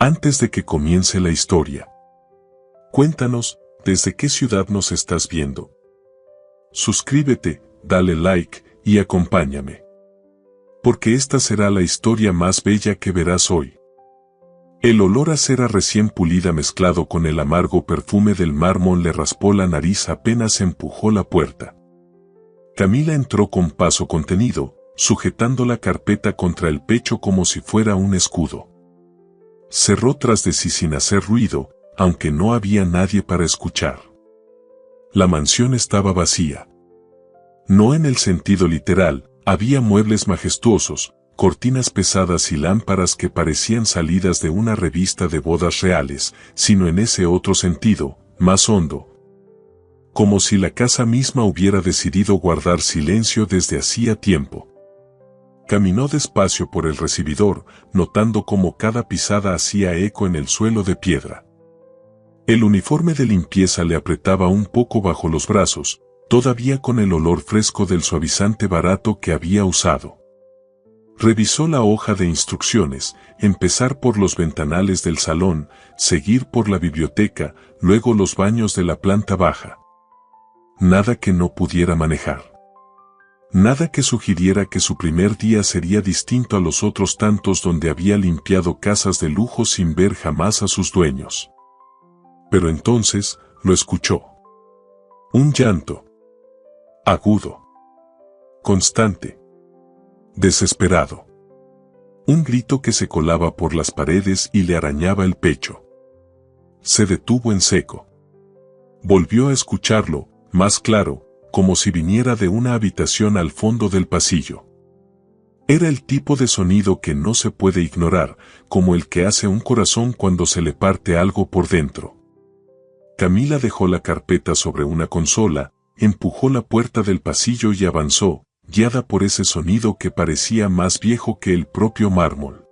Antes de que comience la historia, cuéntanos, ¿desde qué ciudad nos estás viendo? Suscríbete, dale like y acompáñame. Porque esta será la historia más bella que verás hoy. El olor a cera recién pulida mezclado con el amargo perfume del mármol le raspó la nariz apenas empujó la puerta. Camila entró con paso contenido, sujetando la carpeta contra el pecho como si fuera un escudo. Cerró tras de sí sin hacer ruido, aunque no había nadie para escuchar. La mansión estaba vacía. No en el sentido literal, había muebles majestuosos, cortinas pesadas y lámparas que parecían salidas de una revista de bodas reales, sino en ese otro sentido, más hondo. Como si la casa misma hubiera decidido guardar silencio desde hacía tiempo. Caminó despacio por el recibidor, notando cómo cada pisada hacía eco en el suelo de piedra. El uniforme de limpieza le apretaba un poco bajo los brazos, todavía con el olor fresco del suavizante barato que había usado. Revisó la hoja de instrucciones, empezar por los ventanales del salón, seguir por la biblioteca, luego los baños de la planta baja. Nada que no pudiera manejar. Nada que sugiriera que su primer día sería distinto a los otros tantos donde había limpiado casas de lujo sin ver jamás a sus dueños. Pero entonces, lo escuchó. Un llanto. Agudo. Constante. Desesperado. Un grito que se colaba por las paredes y le arañaba el pecho. Se detuvo en seco. Volvió a escucharlo, más claro, como si viniera de una habitación al fondo del pasillo. Era el tipo de sonido que no se puede ignorar, como el que hace un corazón cuando se le parte algo por dentro. Camila dejó la carpeta sobre una consola, empujó la puerta del pasillo y avanzó, guiada por ese sonido que parecía más viejo que el propio mármol.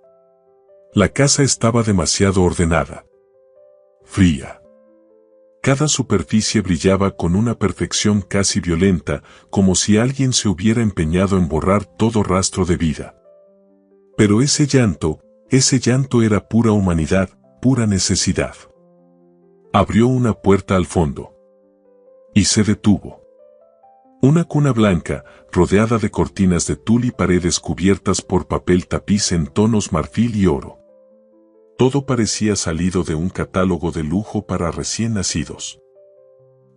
La casa estaba demasiado ordenada. Fría. Cada superficie brillaba con una perfección casi violenta, como si alguien se hubiera empeñado en borrar todo rastro de vida. Pero ese llanto era pura humanidad, pura necesidad. Abrió una puerta al fondo. Y se detuvo. Una cuna blanca, rodeada de cortinas de tul y paredes cubiertas por papel tapiz en tonos marfil y oro. Todo parecía salido de un catálogo de lujo para recién nacidos.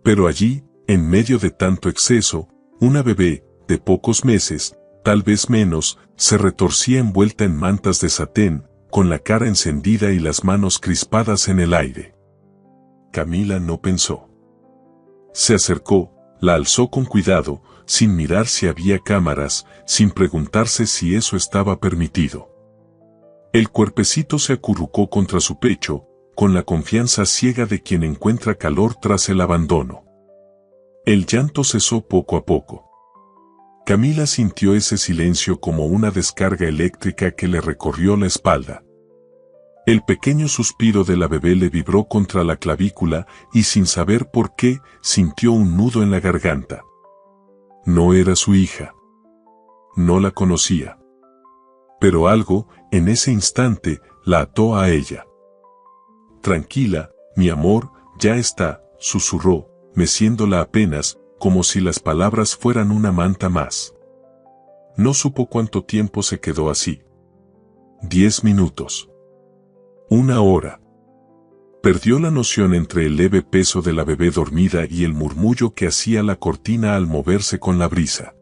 Pero allí, en medio de tanto exceso, una bebé, de pocos meses, tal vez menos, se retorcía envuelta en mantas de satén, con la cara encendida y las manos crispadas en el aire. Camila no pensó. Se acercó, la alzó con cuidado, sin mirar si había cámaras, sin preguntarse si eso estaba permitido. El cuerpecito se acurrucó contra su pecho, con la confianza ciega de quien encuentra calor tras el abandono. El llanto cesó poco a poco. Camila sintió ese silencio como una descarga eléctrica que le recorrió la espalda. El pequeño suspiro de la bebé le vibró contra la clavícula y sin saber por qué, sintió un nudo en la garganta. No era su hija. No la conocía. Pero algo, en ese instante, la ató a ella. Tranquila, mi amor, ya está, susurró, meciéndola apenas, como si las palabras fueran una manta más. No supo cuánto tiempo se quedó así. 10 minutos. 1 hora. Perdió la noción entre el leve peso de la bebé dormida y el murmullo que hacía la cortina al moverse con la brisa.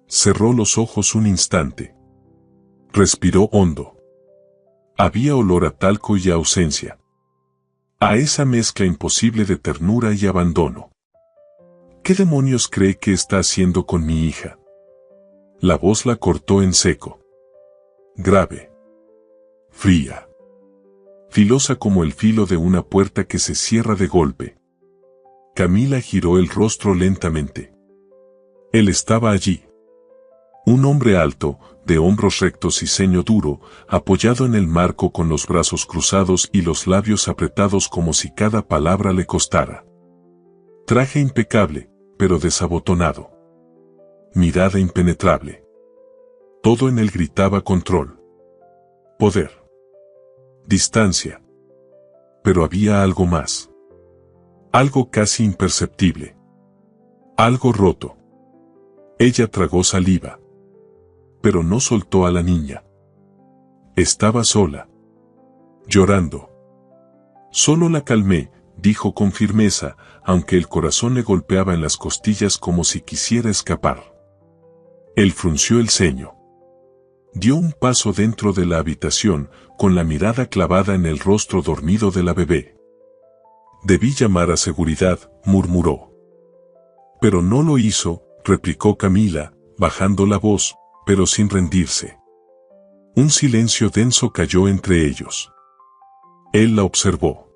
Cerró los ojos un instante. Respiró hondo. Había olor a talco y a ausencia. A esa mezcla imposible de ternura y abandono. ¿Qué demonios cree que está haciendo con mi hija? La voz la cortó en seco. Grave. Fría. Filosa como el filo de una puerta que se cierra de golpe. Camila giró el rostro lentamente. Él estaba allí. Un hombre alto, de hombros rectos y ceño duro, apoyado en el marco con los brazos cruzados y los labios apretados como si cada palabra le costara. Traje impecable, pero desabotonado. Mirada impenetrable. Todo en él gritaba control. Poder. Distancia. Pero había algo más. Algo casi imperceptible. Algo roto. Ella tragó saliva. Pero no soltó a la niña. Estaba sola. Llorando. Solo la calmé, dijo con firmeza, aunque el corazón le golpeaba en las costillas como si quisiera escapar. Él frunció el ceño. Dio un paso dentro de la habitación, con la mirada clavada en el rostro dormido de la bebé. Debí llamar a seguridad, murmuró. Pero no lo hizo, replicó Camila, bajando la voz, pero sin rendirse. Un silencio denso cayó entre ellos. Él la observó.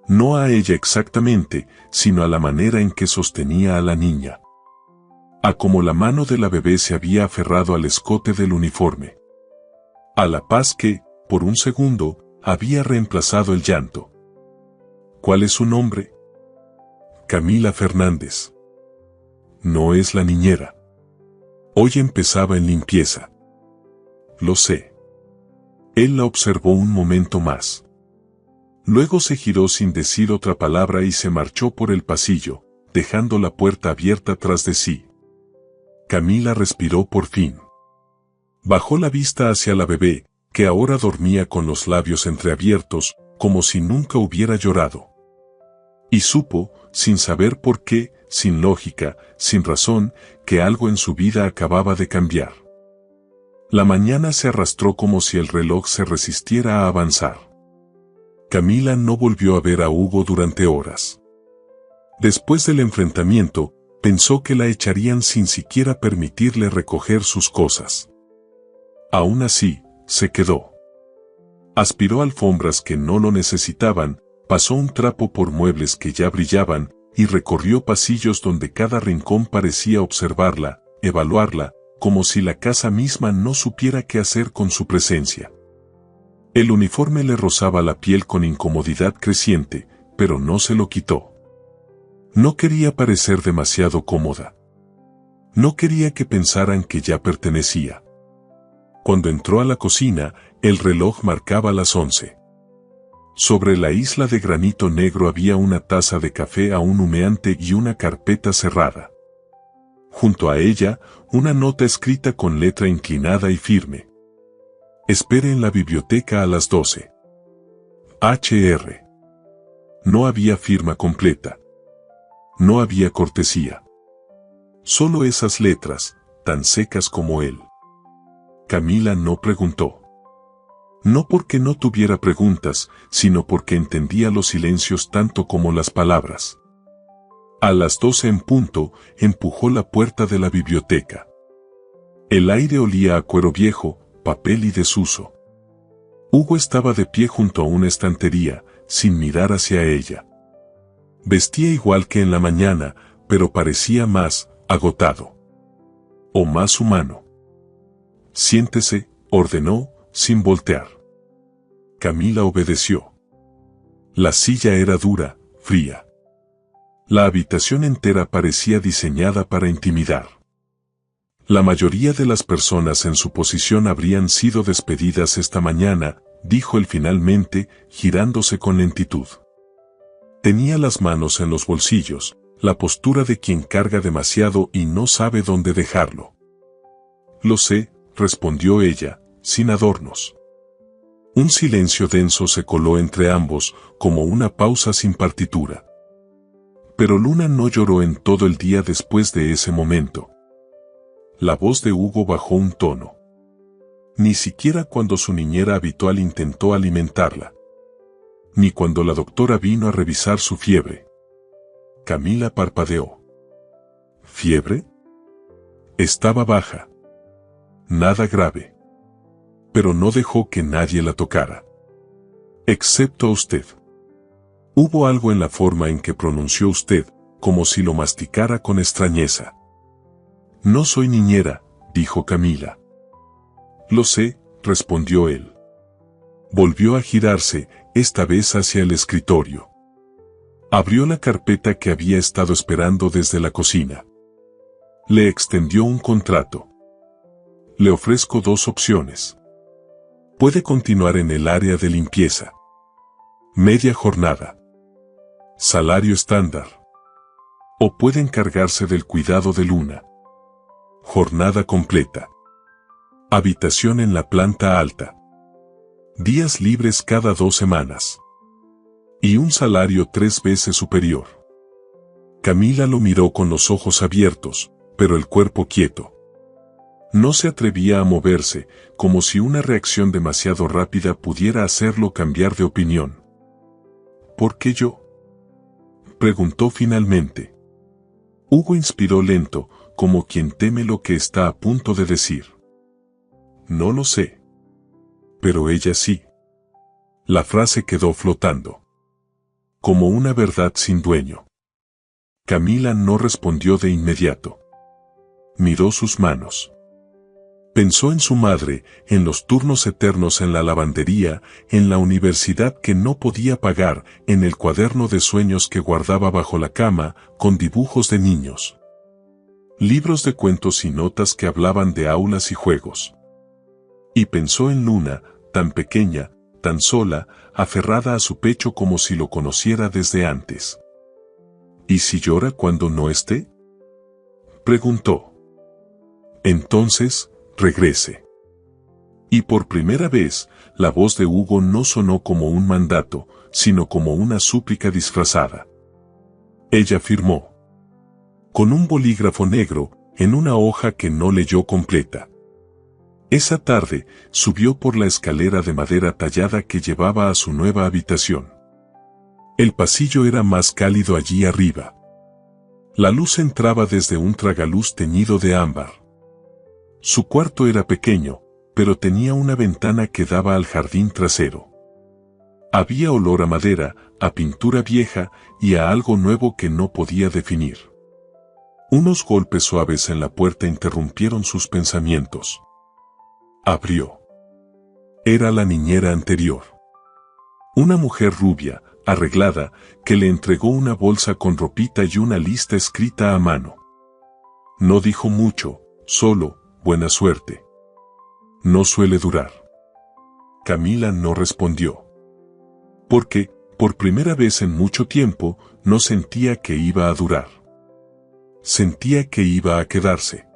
No a ella exactamente, sino a la manera en que sostenía a la niña. A cómo la mano de la bebé se había aferrado al escote del uniforme. A la paz que, por un segundo, había reemplazado el llanto. ¿Cuál es su nombre? Camila Fernández. No es la niñera. Hoy empezaba en limpieza. Lo sé. Él la observó un momento más. Luego se giró sin decir otra palabra y se marchó por el pasillo, dejando la puerta abierta tras de sí. Camila respiró por fin. Bajó la vista hacia la bebé, que ahora dormía con los labios entreabiertos, como si nunca hubiera llorado. Y supo, sin saber por qué, sin lógica, sin razón, que algo en su vida acababa de cambiar. La mañana se arrastró como si el reloj se resistiera a avanzar. Camila no volvió a ver a Hugo durante horas. Después del enfrentamiento, pensó que la echarían sin siquiera permitirle recoger sus cosas. Aún así, se quedó. Aspiró alfombras que no lo necesitaban, pasó un trapo por muebles que ya brillaban, y recorrió pasillos donde cada rincón parecía observarla, evaluarla, como si la casa misma no supiera qué hacer con su presencia. El uniforme le rozaba la piel con incomodidad creciente, pero no se lo quitó. No quería parecer demasiado cómoda. No quería que pensaran que ya pertenecía. Cuando entró a la cocina, el reloj marcaba las 11. Sobre la isla de granito negro había una taza de café aún humeante y una carpeta cerrada. Junto a ella, una nota escrita con letra inclinada y firme. Espere en la biblioteca a las 12. H.R. No había firma completa. No había cortesía. Solo esas letras, tan secas como él. Camila no preguntó. No porque no tuviera preguntas, sino porque entendía los silencios tanto como las palabras. A las 12 en punto, empujó la puerta de la biblioteca. El aire olía a cuero viejo, papel y desuso. Hugo estaba de pie junto a una estantería, sin mirar hacia ella. Vestía igual que en la mañana, pero parecía más agotado. O más humano. Siéntese, ordenó, sin voltear. Camila obedeció. La silla era dura, fría. La habitación entera parecía diseñada para intimidar. La mayoría de las personas en su posición habrían sido despedidas esta mañana, dijo él finalmente, girándose con lentitud. Tenía las manos en los bolsillos, la postura de quien carga demasiado y no sabe dónde dejarlo. Lo sé, respondió ella, sin adornos. Un silencio denso se coló entre ambos, como una pausa sin partitura. Pero Luna no lloró en todo el día después de ese momento. La voz de Hugo bajó un tono. Ni siquiera cuando su niñera habitual intentó alimentarla. Ni cuando la doctora vino a revisar su fiebre. Camila parpadeó. ¿Fiebre? Estaba baja. Nada grave. Pero no dejó que nadie la tocara. Excepto usted. Hubo algo en la forma en que pronunció usted, como si lo masticara con extrañeza. No soy niñera, dijo Camila. Lo sé, respondió él. Volvió a girarse, esta vez hacia el escritorio. Abrió la carpeta que había estado esperando desde la cocina. Le extendió un contrato. Le ofrezco 2 opciones. Puede continuar en el área de limpieza. Media jornada. Salario estándar. O puede encargarse del cuidado de Luna. Jornada completa. Habitación en la planta alta. Días libres cada 2 semanas. Y un salario 3 veces superior. Camila lo miró con los ojos abiertos, pero el cuerpo quieto. No se atrevía a moverse, como si una reacción demasiado rápida pudiera hacerlo cambiar de opinión. ¿Por qué yo?, preguntó finalmente. Hugo inspiró lento, como quien teme lo que está a punto de decir. No lo sé. Pero ella sí. La frase quedó flotando. Como una verdad sin dueño. Camila no respondió de inmediato. Miró sus manos. Pensó en su madre, en los turnos eternos en la lavandería, en la universidad que no podía pagar, en el cuaderno de sueños que guardaba bajo la cama, con dibujos de niños. Libros de cuentos y notas que hablaban de aulas y juegos. Y pensó en Luna, tan pequeña, tan sola, aferrada a su pecho como si lo conociera desde antes. ¿Y si llora cuando no esté?, preguntó. Entonces, regrese. Y por primera vez, la voz de Hugo no sonó como un mandato, sino como una súplica disfrazada. Ella firmó. Con un bolígrafo negro, en una hoja que no leyó completa. Esa tarde, subió por la escalera de madera tallada que llevaba a su nueva habitación. El pasillo era más cálido allí arriba. La luz entraba desde un tragaluz teñido de ámbar. Su cuarto era pequeño, pero tenía una ventana que daba al jardín trasero. Había olor a madera, a pintura vieja y a algo nuevo que no podía definir. Unos golpes suaves en la puerta interrumpieron sus pensamientos. Abrió. Era la niñera anterior. Una mujer rubia, arreglada, que le entregó una bolsa con ropita y una lista escrita a mano. No dijo mucho, solo, buena suerte. No suele durar. Camila no respondió. Porque, por primera vez en mucho tiempo, no sentía que iba a durar. Sentía que iba a quedarse.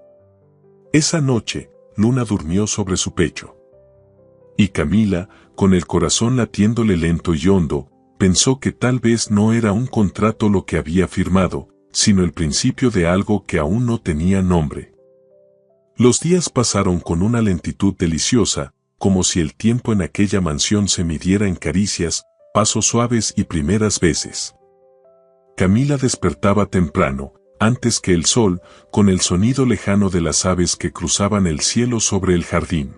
Esa noche, Luna durmió sobre su pecho. Y Camila, con el corazón latiéndole lento y hondo, pensó que tal vez no era un contrato lo que había firmado, sino el principio de algo que aún no tenía nombre. Los días pasaron con una lentitud deliciosa, como si el tiempo en aquella mansión se midiera en caricias, pasos suaves y primeras veces. Camila despertaba temprano, antes que el sol, con el sonido lejano de las aves que cruzaban el cielo sobre el jardín.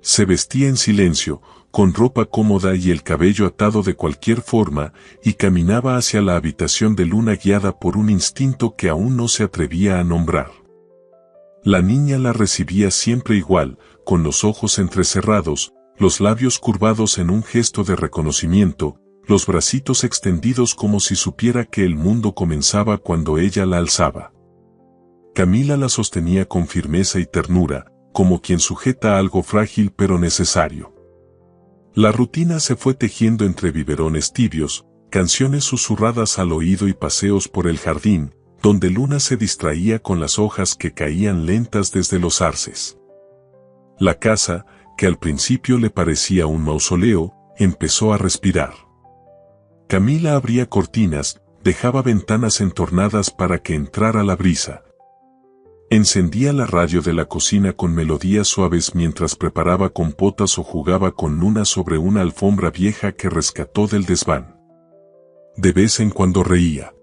Se vestía en silencio, con ropa cómoda y el cabello atado de cualquier forma, y caminaba hacia la habitación de Luna guiada por un instinto que aún no se atrevía a nombrar. La niña la recibía siempre igual, con los ojos entrecerrados, los labios curvados en un gesto de reconocimiento, los bracitos extendidos como si supiera que el mundo comenzaba cuando ella la alzaba. Camila la sostenía con firmeza y ternura, como quien sujeta algo frágil pero necesario. La rutina se fue tejiendo entre biberones tibios, canciones susurradas al oído y paseos por el jardín, donde Luna se distraía con las hojas que caían lentas desde los arces. La casa, que al principio le parecía un mausoleo, empezó a respirar. Camila abría cortinas, dejaba ventanas entornadas para que entrara la brisa. Encendía la radio de la cocina con melodías suaves mientras preparaba compotas o jugaba con Luna sobre una alfombra vieja que rescató del desván. De vez en cuando reía.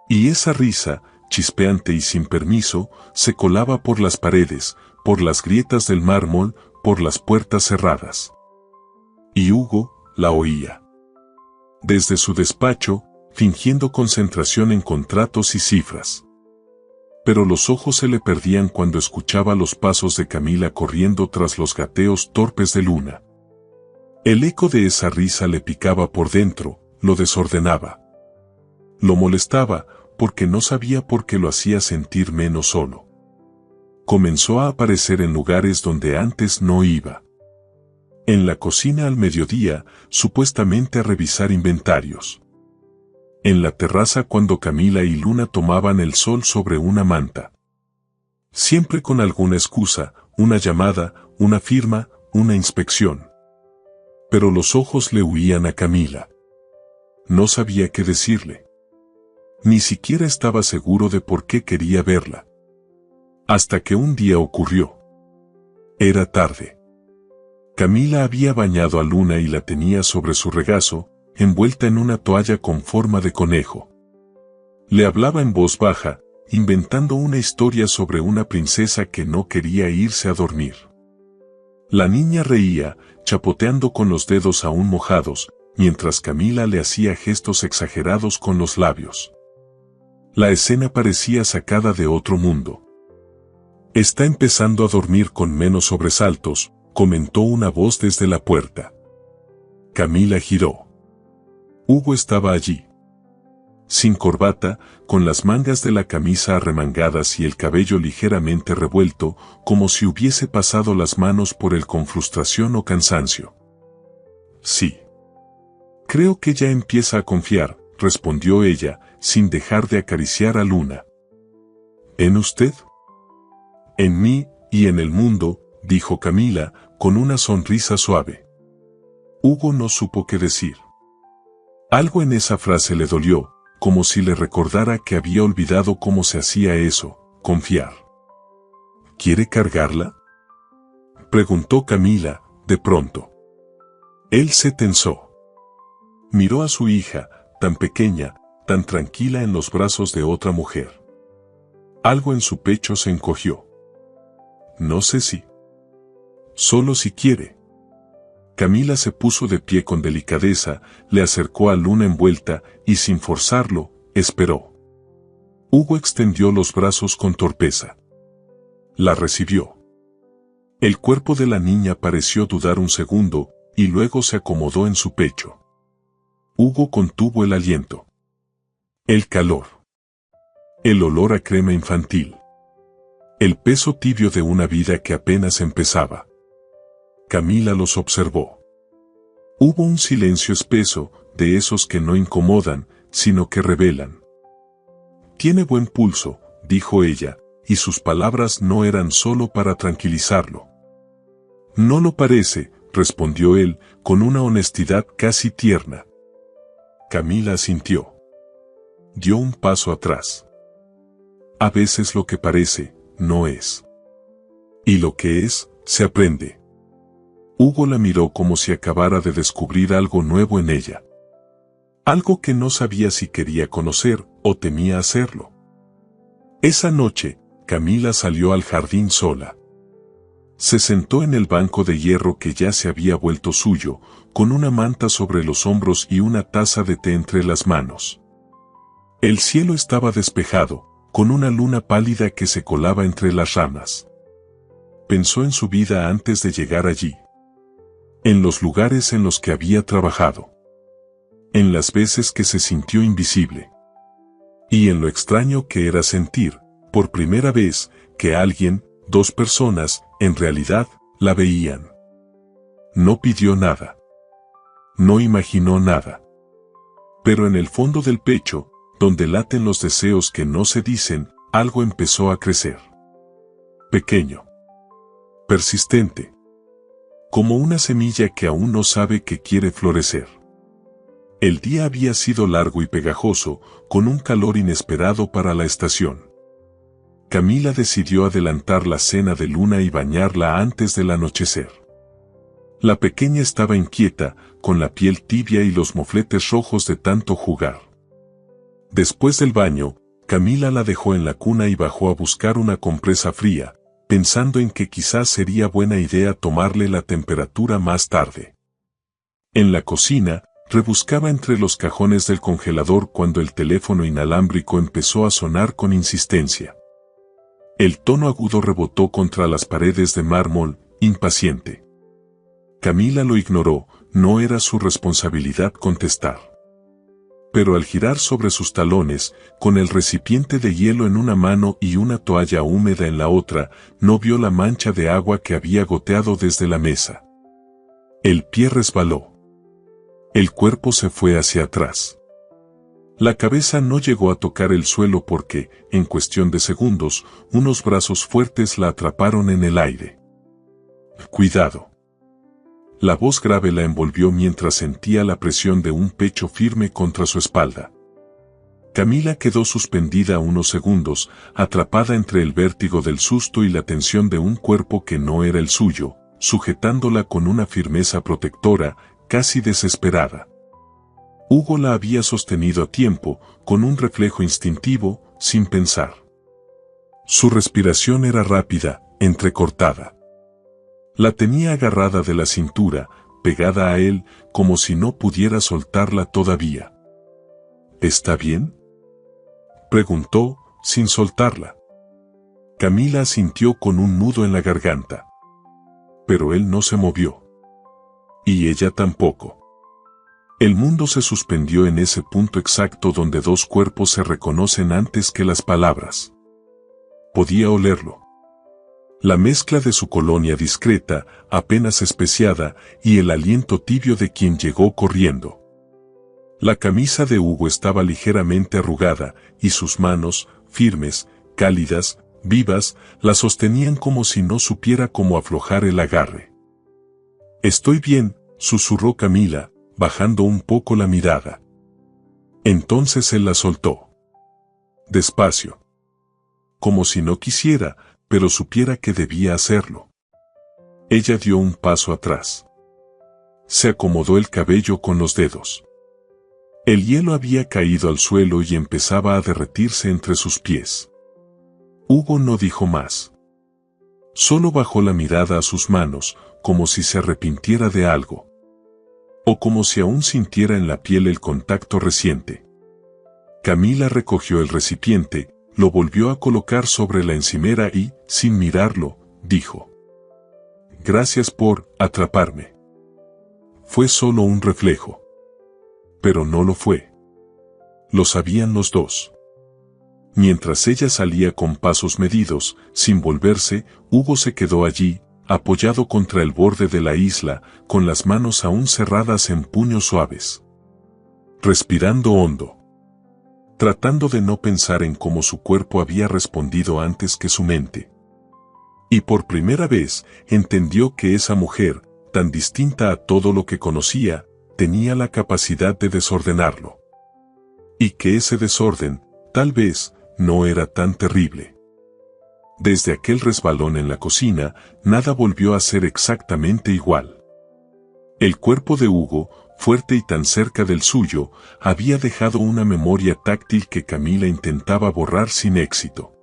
Y esa risa, chispeante y sin permiso, se colaba por las paredes, por las grietas del mármol, por las puertas cerradas. Y Hugo la oía. Desde su despacho, fingiendo concentración en contratos y cifras. Pero los ojos se le perdían cuando escuchaba los pasos de Camila corriendo tras los gateos torpes de Luna. El eco de esa risa le picaba por dentro, lo desordenaba. Lo molestaba, porque no sabía por qué lo hacía sentir menos solo. Comenzó a aparecer en lugares donde antes no iba. En la cocina al mediodía, supuestamente a revisar inventarios. En la terraza cuando Camila y Luna tomaban el sol sobre una manta. Siempre con alguna excusa, una llamada, una firma, una inspección. Pero los ojos le huían a Camila. No sabía qué decirle. Ni siquiera estaba seguro de por qué quería verla. Hasta que un día ocurrió. Era tarde. Camila había bañado a Luna y la tenía sobre su regazo, envuelta en una toalla con forma de conejo. Le hablaba en voz baja, inventando una historia sobre una princesa que no quería irse a dormir. La niña reía, chapoteando con los dedos aún mojados, mientras Camila le hacía gestos exagerados con los labios. La escena parecía sacada de otro mundo. Está empezando a dormir con menos sobresaltos, comentó una voz desde la puerta. Camila giró. Hugo estaba allí. Sin corbata, con las mangas de la camisa arremangadas y el cabello ligeramente revuelto, como si hubiese pasado las manos por él con frustración o cansancio. Sí. Creo que ya empieza a confiar, respondió ella, sin dejar de acariciar a Luna. ¿En usted? En mí, y en el mundo, dijo Camila, con una sonrisa suave. Hugo no supo qué decir. Algo en esa frase le dolió, como si le recordara que había olvidado cómo se hacía eso, confiar. ¿Quiere cargarla?, preguntó Camila, de pronto. Él se tensó. Miró a su hija, tan pequeña, tan tranquila en los brazos de otra mujer. Algo en su pecho se encogió. No sé si. Solo si quiere. Camila se puso de pie con delicadeza, le acercó a Luna envuelta y sin forzarlo, esperó. Hugo extendió los brazos con torpeza. La recibió. El cuerpo de la niña pareció dudar un segundo, y luego se acomodó en su pecho. Hugo contuvo el aliento. El calor. El olor a crema infantil. El peso tibio de una vida que apenas empezaba. Camila los observó. Hubo un silencio espeso, de esos que no incomodan, sino que revelan. Tiene buen pulso, dijo ella, y sus palabras no eran solo para tranquilizarlo. No lo parece, respondió él, con una honestidad casi tierna. Camila asintió. Dio un paso atrás. A veces lo que parece, no es. Y lo que es, se aprende. Hugo la miró como si acabara de descubrir algo nuevo en ella. Algo que no sabía si quería conocer o temía hacerlo. Esa noche, Camila salió al jardín sola. Se sentó en el banco de hierro que ya se había vuelto suyo, con una manta sobre los hombros y una taza de té entre las manos. El cielo estaba despejado, con una luna pálida que se colaba entre las ramas. Pensó en su vida antes de llegar allí. En los lugares en los que había trabajado. En las veces que se sintió invisible. Y en lo extraño que era sentir, por primera vez, que alguien, dos personas, en realidad, la veían. No pidió nada. No imaginó nada. Pero en el fondo del pecho, donde laten los deseos que no se dicen, algo empezó a crecer. Pequeño. Persistente. Como una semilla que aún no sabe que quiere florecer. El día había sido largo y pegajoso, con un calor inesperado para la estación. Camila decidió adelantar la cena de Luna y bañarla antes del anochecer. La pequeña estaba inquieta, con la piel tibia y los mofletes rojos de tanto jugar. Después del baño, Camila la dejó en la cuna y bajó a buscar una compresa fría, pensando en que quizás sería buena idea tomarle la temperatura más tarde. En la cocina, rebuscaba entre los cajones del congelador cuando el teléfono inalámbrico empezó a sonar con insistencia. El tono agudo rebotó contra las paredes de mármol, impaciente. Camila lo ignoró, no era su responsabilidad contestar. Pero al girar sobre sus talones, con el recipiente de hielo en una mano y una toalla húmeda en la otra, no vio la mancha de agua que había goteado desde la mesa. El pie resbaló. El cuerpo se fue hacia atrás. La cabeza no llegó a tocar el suelo porque, en cuestión de segundos, unos brazos fuertes la atraparon en el aire. «Cuidado». La voz grave la envolvió mientras sentía la presión de un pecho firme contra su espalda. Camila quedó suspendida unos segundos, atrapada entre el vértigo del susto y la tensión de un cuerpo que no era el suyo, sujetándola con una firmeza protectora, casi desesperada. Hugo la había sostenido a tiempo, con un reflejo instintivo, sin pensar. Su respiración era rápida, entrecortada. La tenía agarrada de la cintura, pegada a él, como si no pudiera soltarla todavía. ¿Está bien?, preguntó, sin soltarla. Camila asintió con un nudo en la garganta. Pero él no se movió. Y ella tampoco. El mundo se suspendió en ese punto exacto donde dos cuerpos se reconocen antes que las palabras. Podía olerlo. La mezcla de su colonia discreta, apenas especiada, y el aliento tibio de quien llegó corriendo. La camisa de Hugo estaba ligeramente arrugada, y sus manos, firmes, cálidas, vivas, la sostenían como si no supiera cómo aflojar el agarre. «Estoy bien», susurró Camila, bajando un poco la mirada. Entonces él la soltó. Despacio. Como si no quisiera, pero supiera que debía hacerlo. Ella dio un paso atrás. Se acomodó el cabello con los dedos. El hielo había caído al suelo y empezaba a derretirse entre sus pies. Hugo no dijo más. Solo bajó la mirada a sus manos, como si se arrepintiera de algo. O como si aún sintiera en la piel el contacto reciente. Camila recogió el recipiente, lo volvió a colocar sobre la encimera y, sin mirarlo, dijo: «Gracias por atraparme». Fue solo un reflejo. Pero no lo fue. Lo sabían los dos. Mientras ella salía con pasos medidos, sin volverse, Hugo se quedó allí, apoyado contra el borde de la isla, con las manos aún cerradas en puños suaves. Respirando hondo. Tratando de no pensar en cómo su cuerpo había respondido antes que su mente. Y por primera vez, entendió que esa mujer, tan distinta a todo lo que conocía, tenía la capacidad de desordenarlo. Y que ese desorden, tal vez, no era tan terrible. Desde aquel resbalón en la cocina, nada volvió a ser exactamente igual. El cuerpo de Hugo, fuerte y tan cerca del suyo, había dejado una memoria táctil que Camila intentaba borrar sin éxito.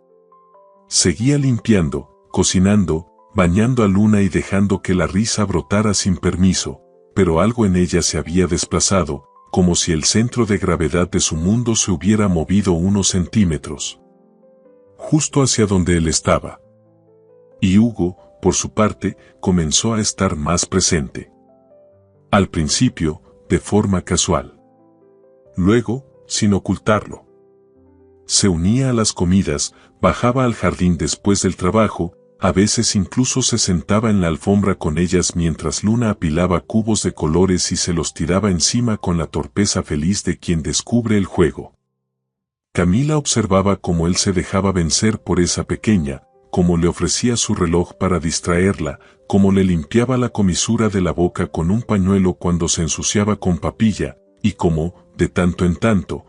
Seguía limpiando, cocinando, bañando a Luna y dejando que la risa brotara sin permiso, pero algo en ella se había desplazado, como si el centro de gravedad de su mundo se hubiera movido unos centímetros. Justo hacia donde él estaba. Y Hugo, por su parte, comenzó a estar más presente. Al principio, de forma casual. Luego, sin ocultarlo. Se unía a las comidas, bajaba al jardín después del trabajo, a veces incluso se sentaba en la alfombra con ellas mientras Luna apilaba cubos de colores y se los tiraba encima con la torpeza feliz de quien descubre el juego. Camila observaba cómo él se dejaba vencer por esa pequeña, cómo le ofrecía su reloj para distraerla, cómo le limpiaba la comisura de la boca con un pañuelo cuando se ensuciaba con papilla, y cómo, de tanto en tanto,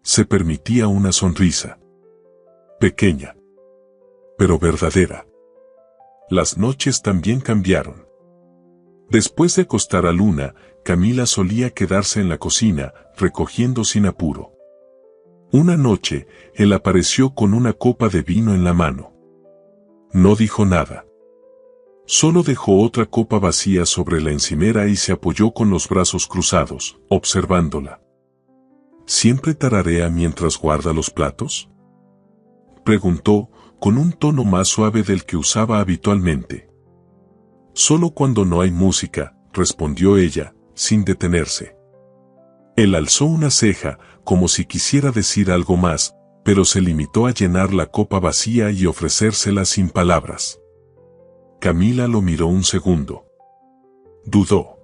se permitía una sonrisa. Pequeña, pero verdadera. Las noches también cambiaron. Después de acostar a Luna, Camila solía quedarse en la cocina, recogiendo sin apuro. Una noche, él apareció con una copa de vino en la mano. No dijo nada. Solo dejó otra copa vacía sobre la encimera y se apoyó con los brazos cruzados, observándola. ¿Siempre tararea mientras guarda los platos?, preguntó, con un tono más suave del que usaba habitualmente. Solo cuando no hay música, respondió ella, sin detenerse. Él alzó una ceja, como si quisiera decir algo más, pero se limitó a llenar la copa vacía y ofrecérsela sin palabras. Camila lo miró un segundo. Dudó.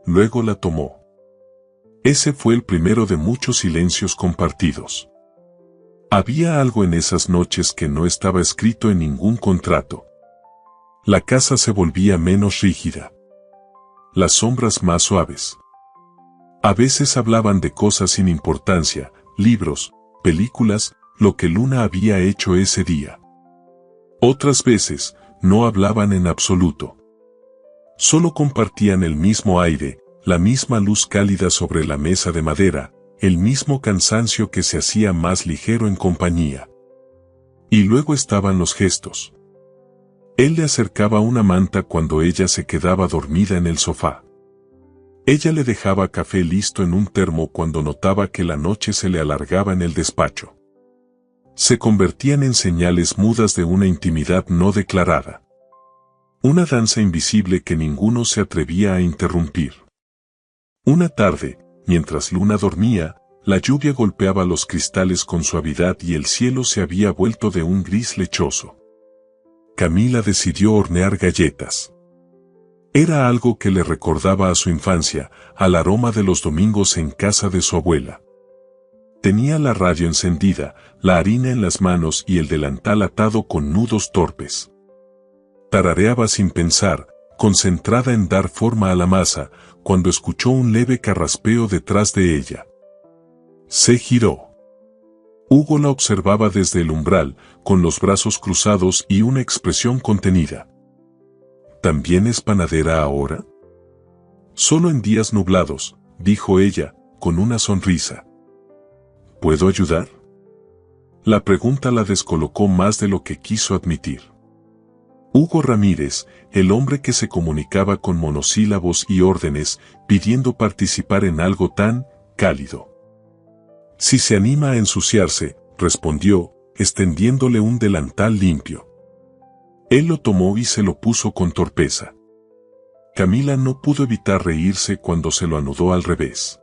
Luego la tomó. Ese fue el primero de muchos silencios compartidos. Había algo en esas noches que no estaba escrito en ningún contrato. La casa se volvía menos rígida. Las sombras más suaves. A veces hablaban de cosas sin importancia, libros, películas, lo que Luna había hecho ese día. Otras veces, no hablaban en absoluto. Solo compartían el mismo aire, la misma luz cálida sobre la mesa de madera, el mismo cansancio que se hacía más ligero en compañía. Y luego estaban los gestos. Él le acercaba una manta cuando ella se quedaba dormida en el sofá. Ella le dejaba café listo en un termo cuando notaba que la noche se le alargaba en el despacho. Se convertían en señales mudas de una intimidad no declarada. Una danza invisible que ninguno se atrevía a interrumpir. Una tarde, mientras Luna dormía, la lluvia golpeaba los cristales con suavidad y el cielo se había vuelto de un gris lechoso. Camila decidió hornear galletas. Era algo que le recordaba a su infancia, al aroma de los domingos en casa de su abuela. Tenía la radio encendida, la harina en las manos y el delantal atado con nudos torpes. Tarareaba sin pensar, concentrada en dar forma a la masa, cuando escuchó un leve carraspeo detrás de ella. Se giró. Hugo la observaba desde el umbral, con los brazos cruzados y una expresión contenida. ¿También es panadera ahora? Solo en días nublados, dijo ella, con una sonrisa. ¿Puedo ayudar? La pregunta la descolocó más de lo que quiso admitir. Hugo Ramírez, el hombre que se comunicaba con monosílabos y órdenes, pidiendo participar en algo tan cálido. Si se anima a ensuciarse, respondió, extendiéndole un delantal limpio. Él lo tomó y se lo puso con torpeza. Camila no pudo evitar reírse cuando se lo anudó al revés.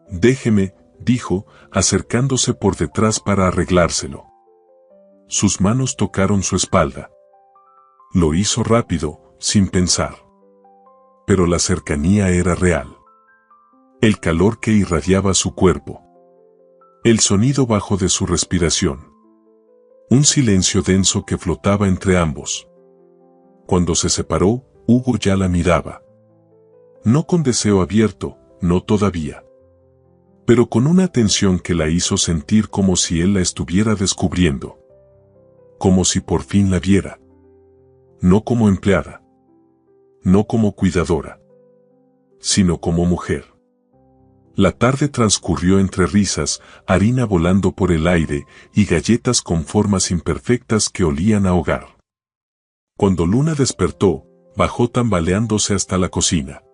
Déjeme, dijo, acercándose por detrás para arreglárselo. Sus manos tocaron su espalda. Lo hizo rápido, sin pensar. Pero la cercanía era real. El calor que irradiaba su cuerpo. El sonido bajo de su respiración. Un silencio denso que flotaba entre ambos. Cuando se separó, Hugo ya la miraba. No con deseo abierto, no todavía. Pero con una atención que la hizo sentir como si él la estuviera descubriendo. Como si por fin la viera. No como empleada. No como cuidadora. Sino como mujer. La tarde transcurrió entre risas, harina volando por el aire y galletas con formas imperfectas que olían a hogar. Cuando Luna despertó, bajó tambaleándose hasta la cocina.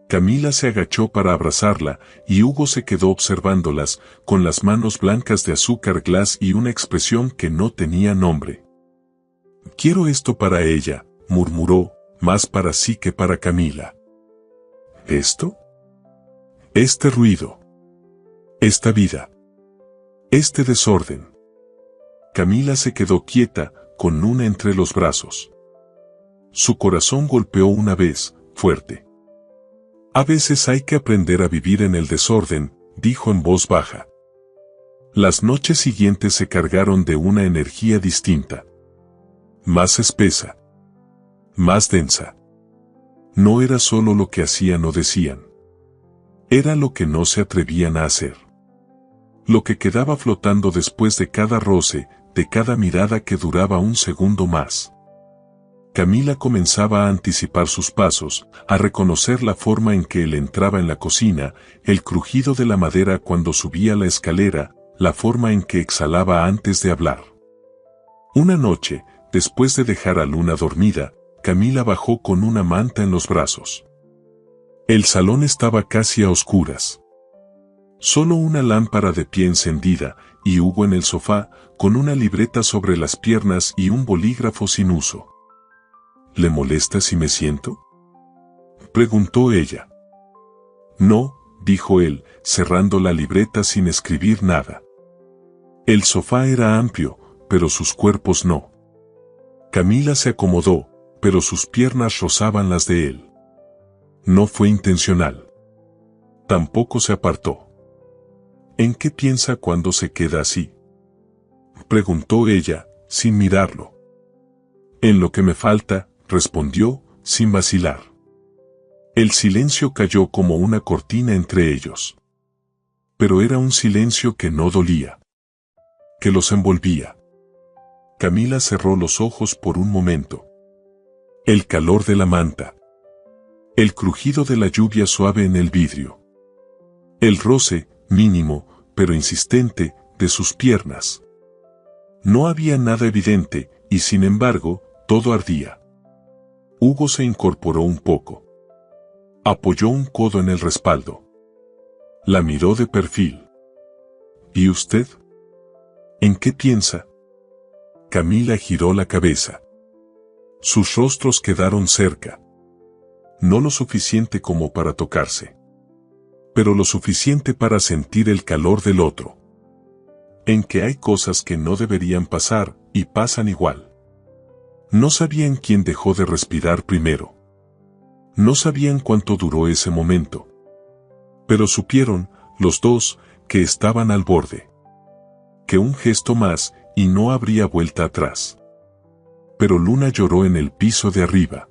Camila se agachó para abrazarla y Hugo se quedó observándolas, con las manos blancas de azúcar glass y una expresión que no tenía nombre. «Quiero esto para ella», murmuró, más para sí que para Camila. ¿Esto? Este ruido. Esta vida. Este desorden. Camila se quedó quieta, con Luna entre los brazos. Su corazón golpeó una vez, fuerte. A veces hay que aprender a vivir en el desorden, dijo en voz baja. Las noches siguientes se cargaron de una energía distinta. Más espesa. Más densa. No era solo lo que hacían o decían. Era lo que no se atrevían a hacer. Lo que quedaba flotando después de cada roce, de cada mirada que duraba un segundo más. Camila comenzaba a anticipar sus pasos, a reconocer la forma en que él entraba en la cocina, el crujido de la madera cuando subía la escalera, la forma en que exhalaba antes de hablar. Una noche, después de dejar a Luna dormida, Camila bajó con una manta en los brazos. El salón estaba casi a oscuras. Solo una lámpara de pie encendida, y Hugo en el sofá, con una libreta sobre las piernas y un bolígrafo sin uso. ¿Le molesta si me siento?, preguntó ella. No, dijo él, cerrando la libreta sin escribir nada. El sofá era amplio, pero sus cuerpos no. Camila se acomodó, pero sus piernas rozaban las de él. No fue intencional. Tampoco se apartó. ¿En qué piensa cuando se queda así?, preguntó ella, sin mirarlo. En lo que me falta, respondió, sin vacilar. El silencio cayó como una cortina entre ellos. Pero era un silencio que no dolía, que los envolvía. Camila cerró los ojos por un momento. El calor de la manta. El crujido de la lluvia suave en el vidrio. El roce, mínimo, pero insistente, de sus piernas. No había nada evidente, y sin embargo, todo ardía. Hugo se incorporó un poco. Apoyó un codo en el respaldo. La miró de perfil. ¿Y usted? ¿En qué piensa? Camila giró la cabeza. Sus rostros quedaron cerca. No lo suficiente como para tocarse, pero lo suficiente para sentir el calor del otro. En que hay cosas que no deberían pasar, y pasan igual. No sabían quién dejó de respirar primero. No sabían cuánto duró ese momento. Pero supieron, los dos, que estaban al borde. Que un gesto más, y no habría vuelta atrás. Pero Luna lloró en el piso de arriba.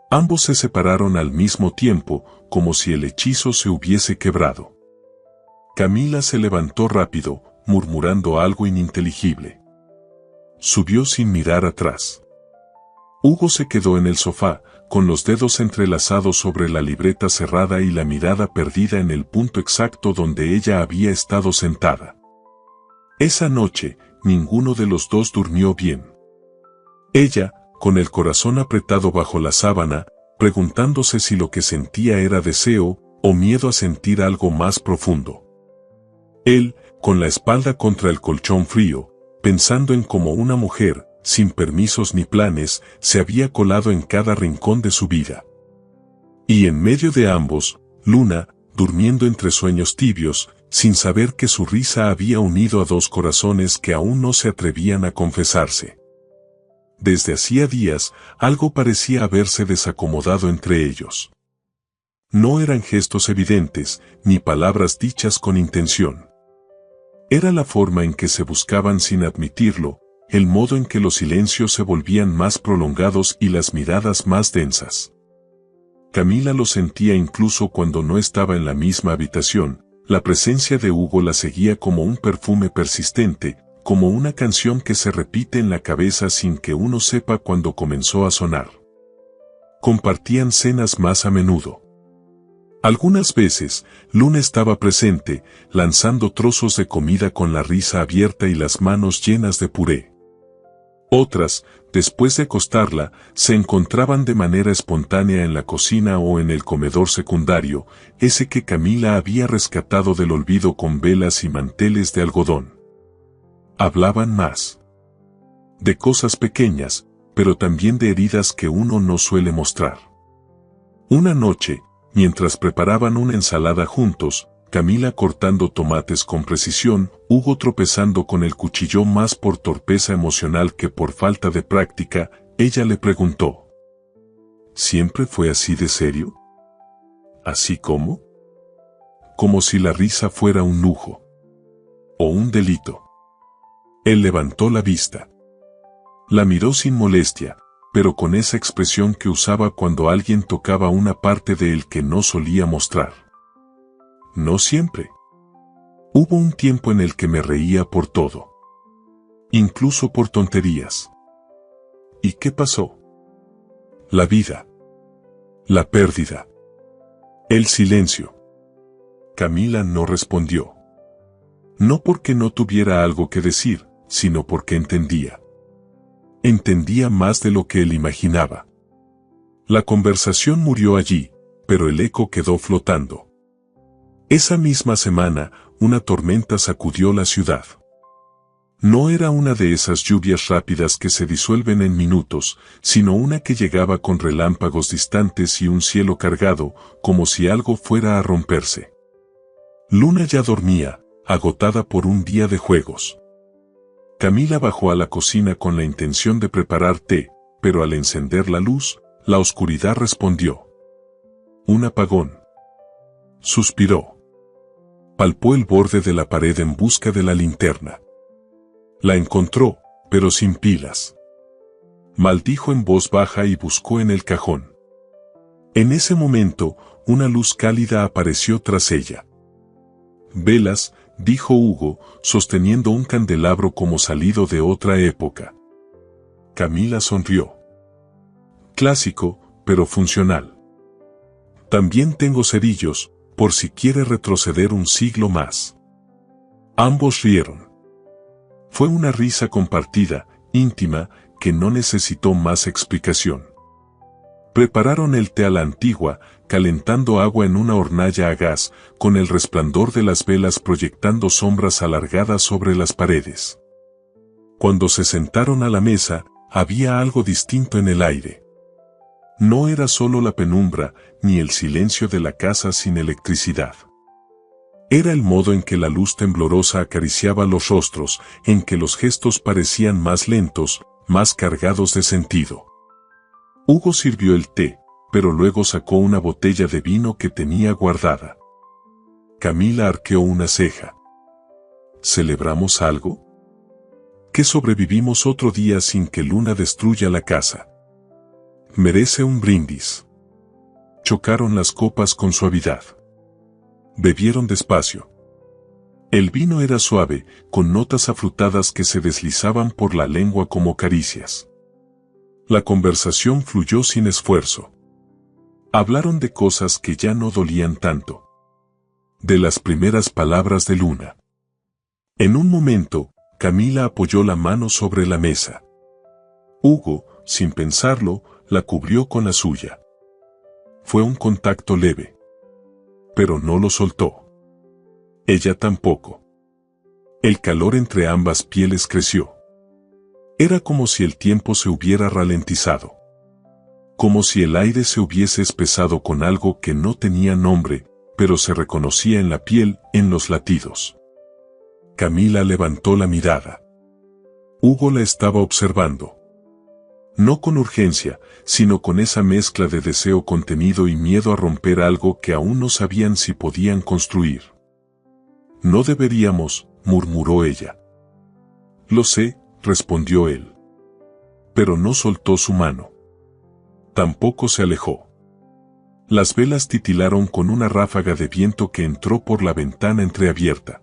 Ambos se separaron al mismo tiempo, como si el hechizo se hubiese quebrado. Camila se levantó rápido, murmurando algo ininteligible. Subió sin mirar atrás. Hugo se quedó en el sofá, con los dedos entrelazados sobre la libreta cerrada y la mirada perdida en el punto exacto donde ella había estado sentada. Esa noche, ninguno de los dos durmió bien. Ella, con el corazón apretado bajo la sábana, preguntándose si lo que sentía era deseo, o miedo a sentir algo más profundo. Él, con la espalda contra el colchón frío, pensando en cómo una mujer, sin permisos ni planes, se había colado en cada rincón de su vida. Y en medio de ambos, Luna, durmiendo entre sueños tibios, sin saber que su risa había unido a dos corazones que aún no se atrevían a confesarse. Desde hacía días, algo parecía haberse desacomodado entre ellos. No eran gestos evidentes, ni palabras dichas con intención. Era la forma en que se buscaban sin admitirlo, el modo en que los silencios se volvían más prolongados y las miradas más densas. Camila lo sentía incluso cuando no estaba en la misma habitación. La presencia de Hugo la seguía como un perfume persistente, como una canción que se repite en la cabeza sin que uno sepa cuándo comenzó a sonar. Compartían cenas más a menudo. Algunas veces, Luna estaba presente, lanzando trozos de comida con la risa abierta y las manos llenas de puré. Otras, después de acostarla, se encontraban de manera espontánea en la cocina o en el comedor secundario, ese que Camila había rescatado del olvido con velas y manteles de algodón. Hablaban más. De cosas pequeñas, pero también de heridas que uno no suele mostrar. Una noche, mientras preparaban una ensalada juntos, Camila cortando tomates con precisión, Hugo tropezando con el cuchillo más por torpeza emocional que por falta de práctica, ella le preguntó: ¿siempre fue así de serio? ¿Así como? Como si la risa fuera un lujo. O un delito. Él levantó la vista. La miró sin molestia, pero con esa expresión que usaba cuando alguien tocaba una parte de él que no solía mostrar. No siempre. Hubo un tiempo en el que me reía por todo. Incluso por tonterías. ¿Y qué pasó? La vida. La pérdida. El silencio. Camila no respondió. No porque no tuviera algo que decir, sino porque entendía. Entendía más de lo que él imaginaba. La conversación murió allí, pero el eco quedó flotando. Esa misma semana, una tormenta sacudió la ciudad. No era una de esas lluvias rápidas que se disuelven en minutos, sino una que llegaba con relámpagos distantes y un cielo cargado, como si algo fuera a romperse. Luna ya dormía, agotada por un día de juegos. Camila bajó a la cocina con la intención de preparar té, pero al encender la luz, la oscuridad respondió. Un apagón. Suspiró. Palpó el borde de la pared en busca de la linterna. La encontró, pero sin pilas. Maldijo en voz baja y buscó en el cajón. En ese momento, una luz cálida apareció tras ella. «Velas», dijo Hugo, sosteniendo un candelabro como salido de otra época. Camila sonrió. «Clásico, pero funcional. También tengo cerillos, por si quiere retroceder un siglo más». Ambos rieron. Fue una risa compartida, íntima, que no necesitó más explicación. Prepararon el té a la antigua, calentando agua en una hornalla a gas, con el resplandor de las velas proyectando sombras alargadas sobre las paredes. Cuando se sentaron a la mesa, había algo distinto en el aire. No era solo la penumbra, ni el silencio de la casa sin electricidad. Era el modo en que la luz temblorosa acariciaba los rostros, en que los gestos parecían más lentos, más cargados de sentido. Hugo sirvió el té, pero luego sacó una botella de vino que tenía guardada. Camila arqueó una ceja. ¿Celebramos algo? ¿Que sobrevivimos otro día sin que Luna destruya la casa? Merece un brindis. Chocaron las copas con suavidad. Bebieron despacio. El vino era suave, con notas afrutadas que se deslizaban por la lengua como caricias. La conversación fluyó sin esfuerzo. Hablaron de cosas que ya no dolían tanto. De las primeras palabras de Luna. En un momento, Camila apoyó la mano sobre la mesa. Hugo, sin pensarlo, la cubrió con la suya. Fue un contacto leve. Pero no lo soltó. Ella tampoco. El calor entre ambas pieles creció. Era como si el tiempo se hubiera ralentizado. Como si el aire se hubiese espesado con algo que no tenía nombre, pero se reconocía en la piel, en los latidos. Camila levantó la mirada. Hugo la estaba observando. No con urgencia, sino con esa mezcla de deseo contenido y miedo a romper algo que aún no sabían si podían construir. «No deberíamos», murmuró ella. «Lo sé», respondió él. Pero no soltó su mano. Tampoco se alejó. Las velas titilaron con una ráfaga de viento que entró por la ventana entreabierta.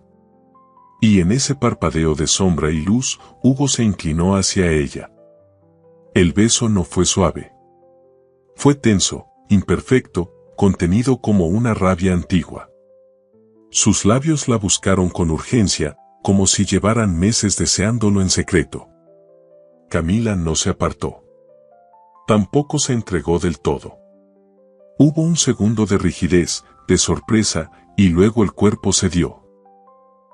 Y en ese parpadeo de sombra y luz, Hugo se inclinó hacia ella. El beso no fue suave. Fue tenso, imperfecto, contenido como una rabia antigua. Sus labios la buscaron con urgencia, como si llevaran meses deseándolo en secreto. Camila no se apartó. Tampoco se entregó del todo. Hubo un segundo de rigidez, de sorpresa, y luego el cuerpo cedió.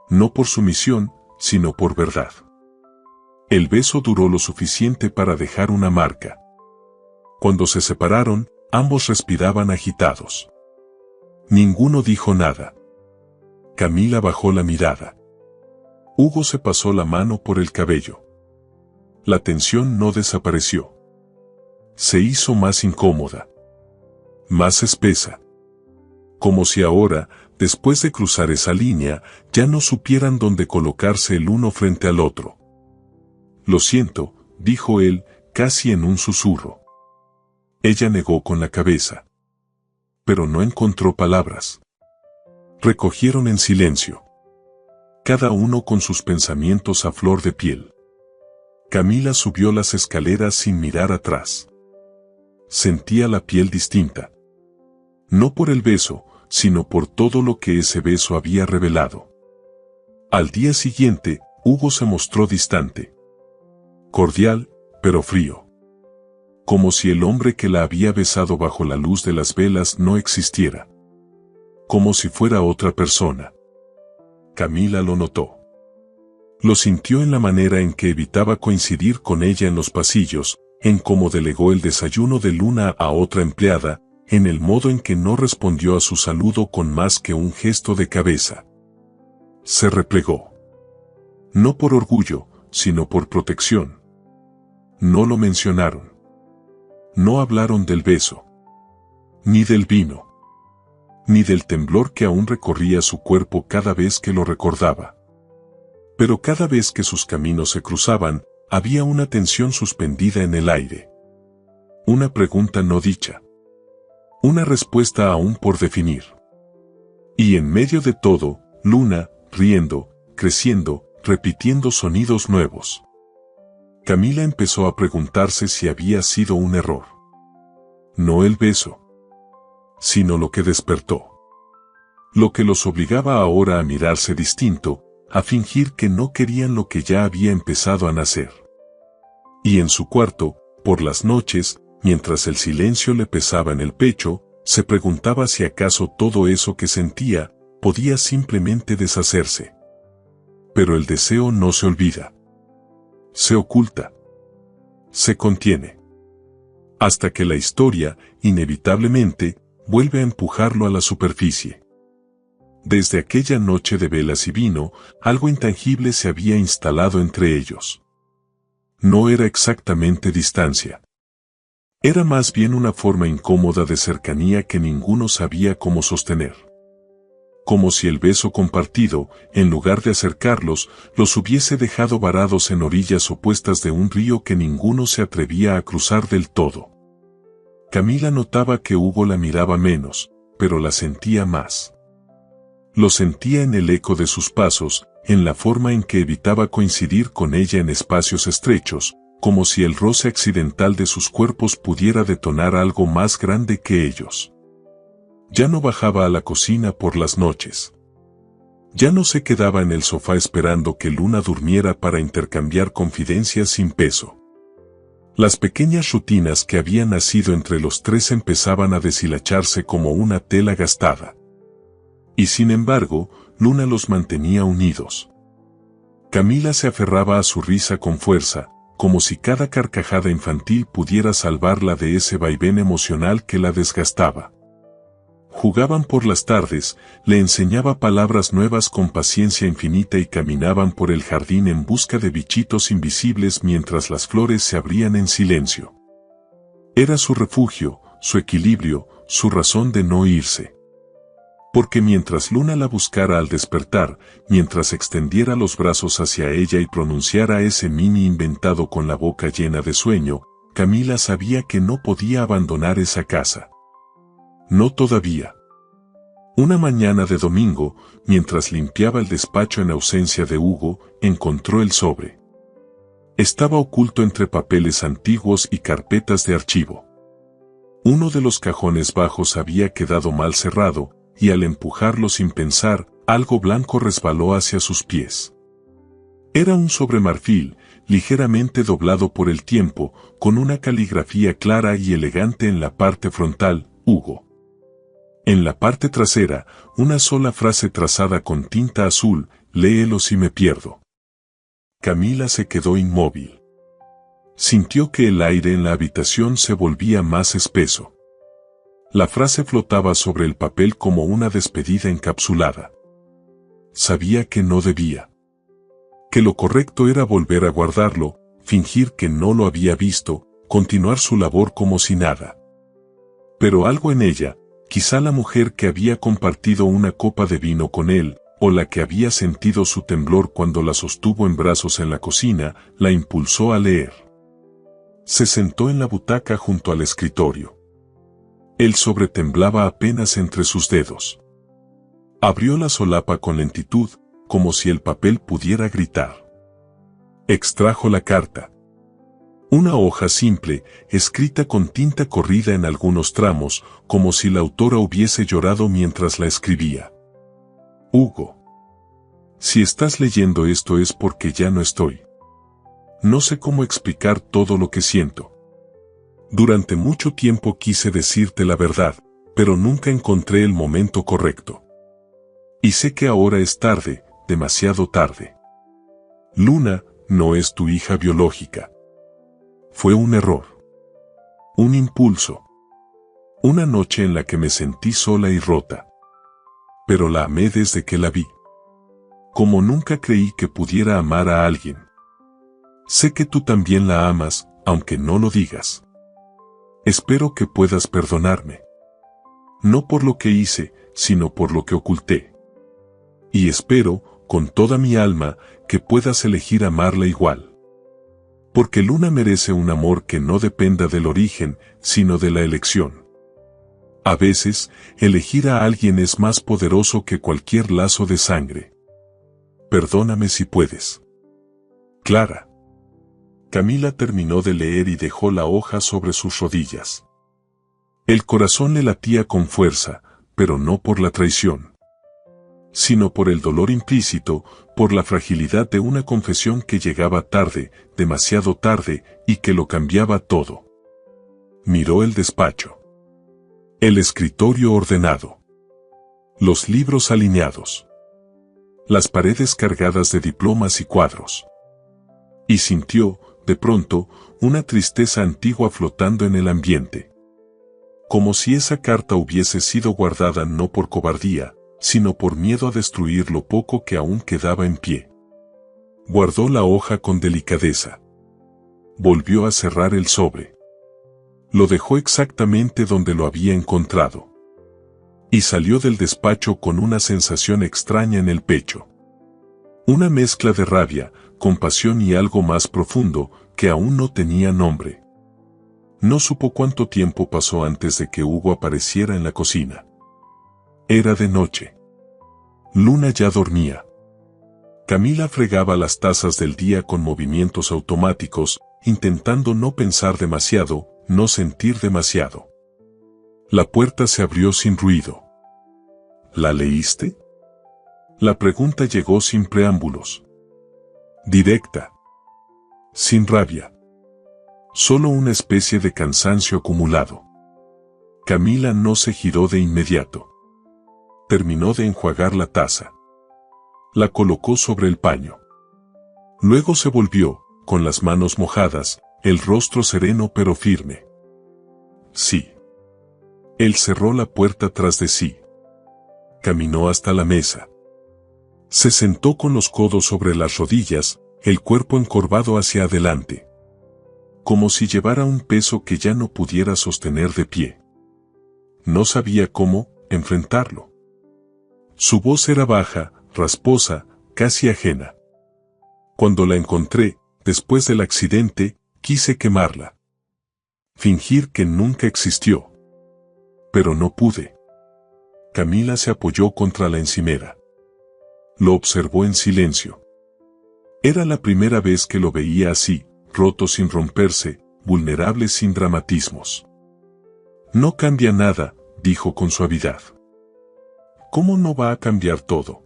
No por sumisión, sino por verdad. El beso duró lo suficiente para dejar una marca. Cuando se separaron, ambos respiraban agitados. Ninguno dijo nada. Camila bajó la mirada. Hugo se pasó la mano por el cabello. La tensión no desapareció. Se hizo más incómoda. Más espesa. Como si ahora, después de cruzar esa línea, ya no supieran dónde colocarse el uno frente al otro. «Lo siento», dijo él, casi en un susurro. Ella negó con la cabeza. Pero no encontró palabras. Recogieron en silencio. Cada uno con sus pensamientos a flor de piel. Camila subió las escaleras sin mirar atrás. Sentía la piel distinta. No por el beso, sino por todo lo que ese beso había revelado. Al día siguiente, Hugo se mostró distante. Cordial, pero frío. Como si el hombre que la había besado bajo la luz de las velas no existiera. Como si fuera otra persona. Camila lo notó. Lo sintió en la manera en que evitaba coincidir con ella en los pasillos, en cómo delegó el desayuno de Luna a otra empleada, en el modo en que no respondió a su saludo con más que un gesto de cabeza. Se replegó. No por orgullo, sino por protección. No lo mencionaron. No hablaron del beso. Ni del vino. ni del temblor que aún recorría su cuerpo cada vez que lo recordaba. Pero cada vez que sus caminos se cruzaban, había una tensión suspendida en el aire. Una pregunta no dicha. Una respuesta aún por definir. Y en medio de todo, Luna, riendo, creciendo, repitiendo sonidos nuevos. Camila empezó a preguntarse si había sido un error. No el beso, sino lo que despertó. Lo que los obligaba ahora a mirarse distinto, a fingir que no querían lo que ya había empezado a nacer. Y en su cuarto, por las noches, mientras el silencio le pesaba en el pecho, se preguntaba si acaso todo eso que sentía podía simplemente deshacerse. Pero el deseo no se olvida. Se oculta. Se contiene. Hasta que la historia, inevitablemente, vuelve a empujarlo a la superficie. Desde aquella noche de velas y vino, algo intangible se había instalado entre ellos. No era exactamente distancia. Era más bien una forma incómoda de cercanía que ninguno sabía cómo sostener. Como si el beso compartido, en lugar de acercarlos, los hubiese dejado varados en orillas opuestas de un río que ninguno se atrevía a cruzar del todo. Camila notaba que Hugo la miraba menos, pero la sentía más. Lo sentía en el eco de sus pasos, en la forma en que evitaba coincidir con ella en espacios estrechos, como si el roce accidental de sus cuerpos pudiera detonar algo más grande que ellos. Ya no bajaba a la cocina por las noches. Ya no se quedaba en el sofá esperando que Luna durmiera para intercambiar confidencias sin peso. Las pequeñas rutinas que habían nacido entre los tres empezaban a deshilacharse como una tela gastada. Y sin embargo, Luna los mantenía unidos. Camila se aferraba a su risa con fuerza, como si cada carcajada infantil pudiera salvarla de ese vaivén emocional que la desgastaba. Jugaban por las tardes, le enseñaba palabras nuevas con paciencia infinita y caminaban por el jardín en busca de bichitos invisibles mientras las flores se abrían en silencio. Era su refugio, su equilibrio, su razón de no irse. Porque mientras Luna la buscara al despertar, mientras extendiera los brazos hacia ella y pronunciara ese mini inventado con la boca llena de sueño, Camila sabía que no podía abandonar esa casa. No todavía. Una mañana de domingo, mientras limpiaba el despacho en ausencia de Hugo, encontró el sobre. Estaba oculto entre papeles antiguos y carpetas de archivo. Uno de los cajones bajos había quedado mal cerrado, y al empujarlo sin pensar, algo blanco resbaló hacia sus pies. Era un sobre marfil, ligeramente doblado por el tiempo, con una caligrafía clara y elegante en la parte frontal, Hugo. En la parte trasera, una sola frase trazada con tinta azul, léelo si me pierdo. Camila se quedó inmóvil. Sintió que el aire en la habitación se volvía más espeso. La frase flotaba sobre el papel como una despedida encapsulada. Sabía que no debía. Que lo correcto era volver a guardarlo, fingir que no lo había visto, continuar su labor como si nada. Pero algo en ella, quizá la mujer que había compartido una copa de vino con él, o la que había sentido su temblor cuando la sostuvo en brazos en la cocina, la impulsó a leer. Se sentó en la butaca junto al escritorio. El sobre temblaba apenas entre sus dedos. Abrió la solapa con lentitud, como si el papel pudiera gritar. Extrajo la carta. Una hoja simple, escrita con tinta corrida en algunos tramos, como si la autora hubiese llorado mientras la escribía. Hugo. Si estás leyendo esto es porque ya no estoy. No sé cómo explicar todo lo que siento. Durante mucho tiempo quise decirte la verdad, pero nunca encontré el momento correcto. Y sé que ahora es tarde, demasiado tarde. Luna no es tu hija biológica. Fue un error. Un impulso. Una noche en la que me sentí sola y rota. Pero la amé desde que la vi. Como nunca creí que pudiera amar a alguien. Sé que tú también la amas, aunque no lo digas. Espero que puedas perdonarme. No por lo que hice, sino por lo que oculté. Y espero, con toda mi alma, que puedas elegir amarla igual. Porque Luna merece un amor que no dependa del origen, sino de la elección. A veces, elegir a alguien es más poderoso que cualquier lazo de sangre. Perdóname si puedes. Clara. Camila terminó de leer y dejó la hoja sobre sus rodillas. El corazón le latía con fuerza, pero no por la traición, sino por el dolor implícito, por la fragilidad de una confesión que llegaba tarde, demasiado tarde, y que lo cambiaba todo. Miró el despacho. El escritorio ordenado. Los libros alineados. Las paredes cargadas de diplomas y cuadros. Y sintió, de pronto, una tristeza antigua flotando en el ambiente. Como si esa carta hubiese sido guardada no por cobardía, sino por miedo a destruir lo poco que aún quedaba en pie. Guardó la hoja con delicadeza. Volvió a cerrar el sobre. Lo dejó exactamente donde lo había encontrado. Y salió del despacho con una sensación extraña en el pecho. Una mezcla de rabia, compasión y algo más profundo, que aún no tenía nombre. No supo cuánto tiempo pasó antes de que Hugo apareciera en la cocina. Era de noche. Luna ya dormía. Camila fregaba las tazas del día con movimientos automáticos, intentando no pensar demasiado, no sentir demasiado. La puerta se abrió sin ruido. ¿La leíste? La pregunta llegó sin preámbulos. Directa. Sin rabia. Solo una especie de cansancio acumulado. Camila no se giró de inmediato. Terminó de enjuagar la taza. La colocó sobre el paño. Luego se volvió, con las manos mojadas, el rostro sereno pero firme. Sí. Él cerró la puerta tras de sí. Caminó hasta la mesa. Se sentó con los codos sobre las rodillas, el cuerpo encorvado hacia adelante. Como si llevara un peso que ya no pudiera sostener de pie. No sabía cómo enfrentarlo. Su voz era baja, rasposa, casi ajena. Cuando la encontré, después del accidente, quise quemarla. Fingir que nunca existió. Pero no pude. Camila se apoyó contra la encimera. Lo observó en silencio. Era la primera vez que lo veía así, roto sin romperse, vulnerable sin dramatismos. No cambia nada, dijo con suavidad. ¿Cómo no va a cambiar todo?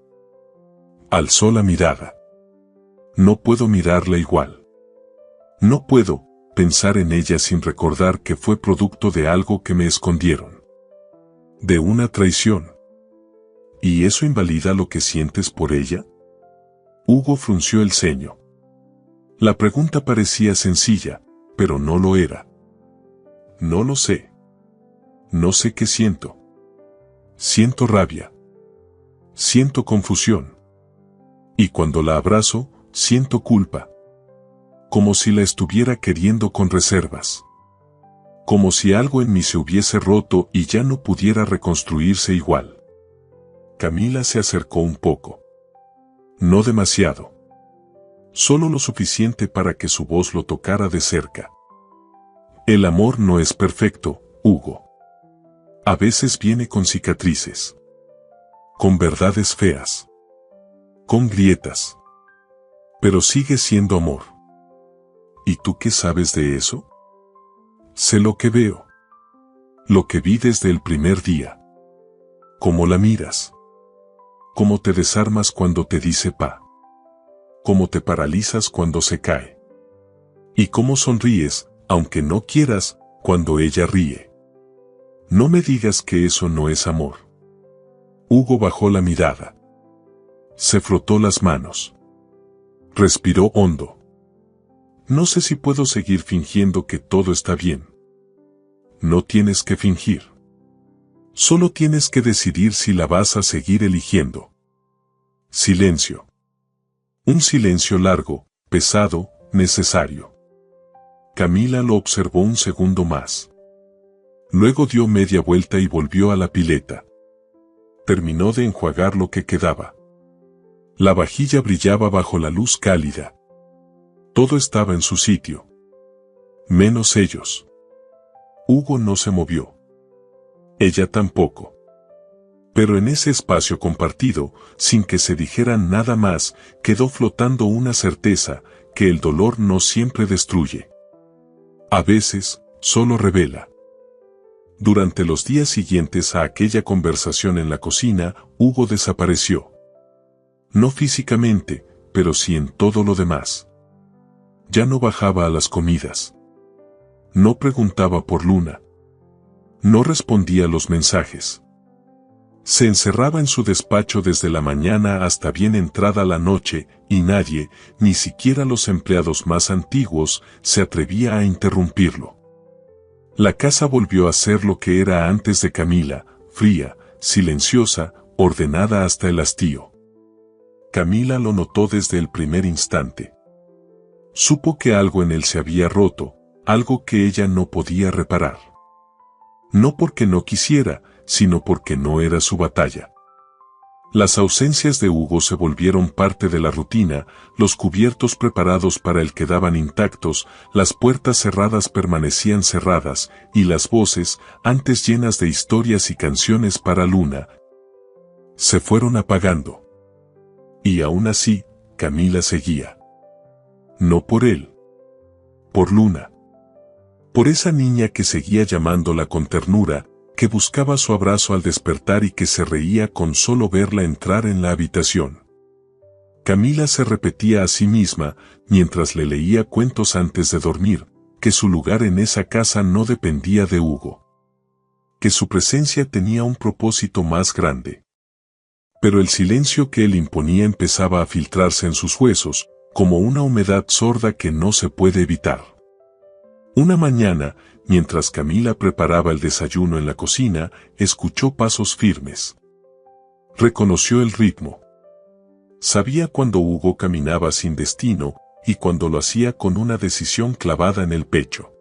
Alzó la mirada. No puedo mirarla igual. No puedo pensar en ella sin recordar que fue producto de algo que me escondieron. De una traición. ¿Y eso invalida lo que sientes por ella? Hugo frunció el ceño. La pregunta parecía sencilla, pero no lo era. No lo sé. No sé qué siento. Siento rabia. Siento confusión. Y cuando la abrazo, siento culpa. Como si la estuviera queriendo con reservas. Como si algo en mí se hubiese roto y ya no pudiera reconstruirse igual. Camila se acercó un poco. No demasiado. Solo lo suficiente para que su voz lo tocara de cerca. El amor no es perfecto, Hugo. A veces viene con cicatrices. Con verdades feas. Con grietas. Pero sigue siendo amor. ¿Y tú qué sabes de eso? Sé lo que veo. Lo que vi desde el primer día. Cómo la miras. Cómo te desarmas cuando te dice pa. Cómo te paralizas cuando se cae. Y cómo sonríes, aunque no quieras, cuando ella ríe. No me digas que eso no es amor. Hugo bajó la mirada. Se frotó las manos. Respiró hondo. No sé si puedo seguir fingiendo que todo está bien. No tienes que fingir. Solo tienes que decidir si la vas a seguir eligiendo. Silencio. Un silencio largo, pesado, necesario. Camila lo observó un segundo más. Luego dio media vuelta y volvió a la pileta. terminó de enjuagar lo que quedaba. La vajilla brillaba bajo la luz cálida. Todo estaba en su sitio. Menos ellos. Hugo no se movió. Ella tampoco. Pero en ese espacio compartido, sin que se dijeran nada más, quedó flotando una certeza, que el dolor no siempre destruye. A veces, solo revela. Durante los días siguientes a aquella conversación en la cocina, Hugo desapareció. No físicamente, pero sí en todo lo demás. Ya no bajaba a las comidas. No preguntaba por Luna. No respondía a los mensajes. Se encerraba en su despacho desde la mañana hasta bien entrada la noche, y nadie, ni siquiera los empleados más antiguos, se atrevía a interrumpirlo. La casa volvió a ser lo que era antes de Camila, fría, silenciosa, ordenada hasta el hastío. Camila lo notó desde el primer instante. Supo que algo en él se había roto, algo que ella no podía reparar. No porque no quisiera, sino porque no era su batalla. Las ausencias de Hugo se volvieron parte de la rutina, los cubiertos preparados para él quedaban intactos, las puertas cerradas permanecían cerradas, y las voces, antes llenas de historias y canciones para Luna, se fueron apagando. Y aún así, Camila seguía. No por él. Por Luna. Por esa niña que seguía llamándola con ternura, que buscaba su abrazo al despertar y que se reía con solo verla entrar en la habitación. Camila se repetía a sí misma, mientras le leía cuentos antes de dormir, que su lugar en esa casa no dependía de Hugo. Que su presencia tenía un propósito más grande. Pero el silencio que él imponía empezaba a filtrarse en sus huesos, como una humedad sorda que no se puede evitar. Una mañana, mientras Camila preparaba el desayuno en la cocina, escuchó pasos firmes. Reconoció el ritmo. Sabía cuando Hugo caminaba sin destino, y cuando lo hacía con una decisión clavada en el pecho.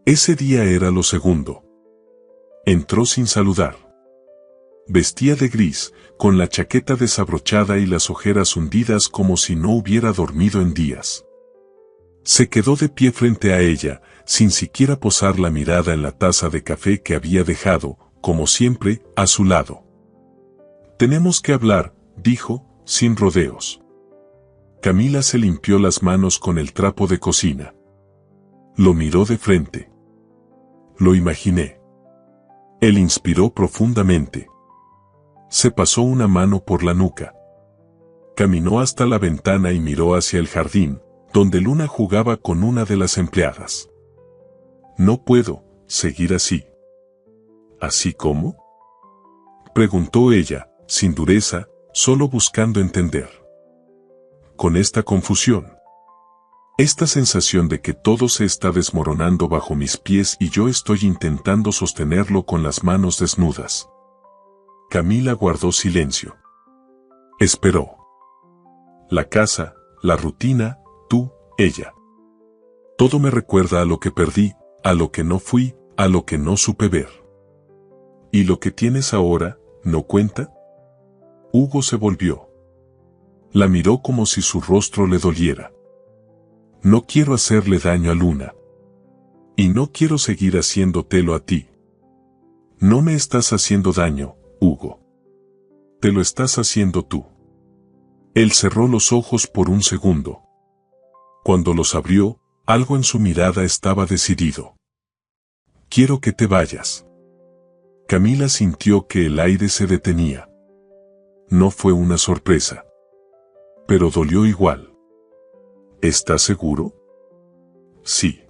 Ese día era lo segundo. Entró sin saludar. Vestía de gris, con la chaqueta desabrochada y las ojeras hundidas como si no hubiera dormido en días. Se quedó de pie frente a ella, sin siquiera posar la mirada en la taza de café que había dejado, como siempre, a su lado. «Tenemos que hablar», dijo, sin rodeos. Camila se limpió las manos con el trapo de cocina. Lo miró de frente. Lo imaginé. Él inspiró profundamente. Se pasó una mano por la nuca. Caminó hasta la ventana y miró hacia el jardín, donde Luna jugaba con una de las empleadas. «No puedo seguir así». «¿Así cómo?», preguntó ella, sin dureza, solo buscando entender. Con esta confusión. Esta sensación de que todo se está desmoronando bajo mis pies y yo estoy intentando sostenerlo con las manos desnudas. Camila guardó silencio. Esperó. La casa, la rutina, tú, ella. Todo me recuerda a lo que perdí, a lo que no fui, a lo que no supe ver. ¿Y lo que tienes ahora, no cuenta? Hugo se volvió. La miró como si su rostro le doliera. No quiero hacerle daño a Luna. Y no quiero seguir haciéndotelo a ti. No me estás haciendo daño, Hugo. Te lo estás haciendo tú. Él cerró los ojos por un segundo. Cuando los abrió, algo en su mirada estaba decidido. Quiero que te vayas. Camila sintió que el aire se detenía. No fue una sorpresa. Pero dolió igual. ¿Estás seguro? Sí.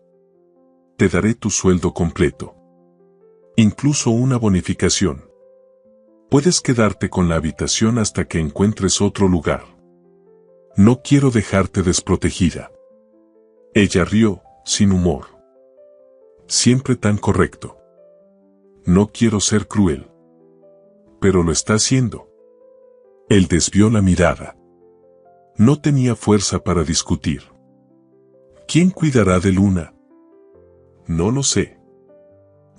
Te daré tu sueldo completo. Incluso una bonificación. Puedes quedarte con la habitación hasta que encuentres otro lugar. No quiero dejarte desprotegida. Ella rió, sin humor. Siempre tan correcto. No quiero ser cruel. Pero lo está haciendo. Él desvió la mirada. No tenía fuerza para discutir. ¿Quién cuidará de Luna? No lo sé.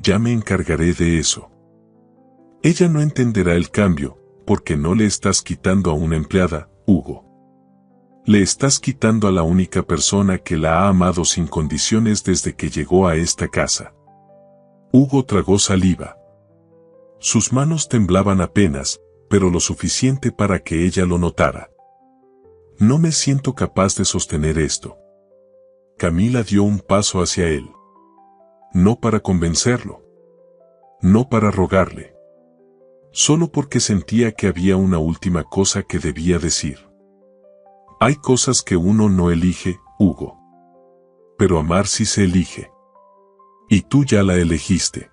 Ya me encargaré de eso. Ella no entenderá el cambio, porque no le estás quitando a una empleada, Hugo. Le estás quitando a la única persona que la ha amado sin condiciones desde que llegó a esta casa. Hugo tragó saliva. Sus manos temblaban apenas, pero lo suficiente para que ella lo notara. No me siento capaz de sostener esto. Camila dio un paso hacia él. No para convencerlo. No para rogarle. Solo porque sentía que había una última cosa que debía decir. Hay cosas que uno no elige, Hugo. Pero amar sí se elige. Y tú ya la elegiste.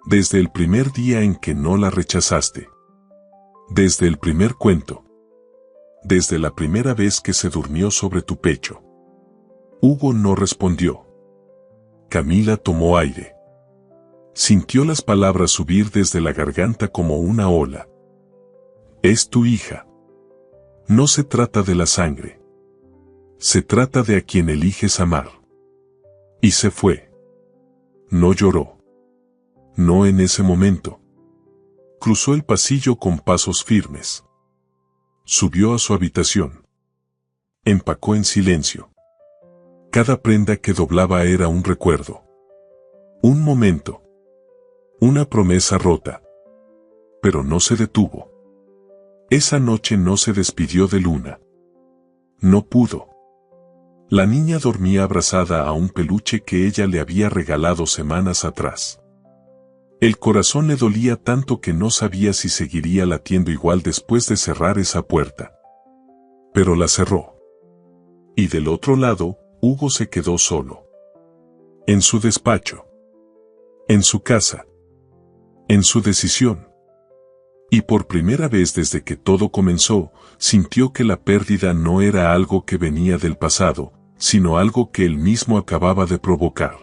Desde el primer día en que no la rechazaste. Desde el primer cuento. Desde la primera vez que se durmió sobre tu pecho. Hugo no respondió. Camila tomó aire. Sintió las palabras subir desde la garganta como una ola. Es tu hija. No se trata de la sangre. Se trata de a quien eliges amar. Y se fue. No lloró. No en ese momento. Cruzó el pasillo con pasos firmes. Subió a su habitación. Empacó en silencio. Cada prenda que doblaba era un recuerdo. Un momento. Una promesa rota. Pero no se detuvo. Esa noche no se despidió de Luna. No pudo. La niña dormía abrazada a un peluche que ella le había regalado semanas atrás. El corazón le dolía tanto que no sabía si seguiría latiendo igual después de cerrar esa puerta. Pero la cerró. Y del otro lado, Hugo se quedó solo. En su despacho. En su casa. En su decisión. Y por primera vez desde que todo comenzó, sintió que la pérdida no era algo que venía del pasado, sino algo que él mismo acababa de provocar.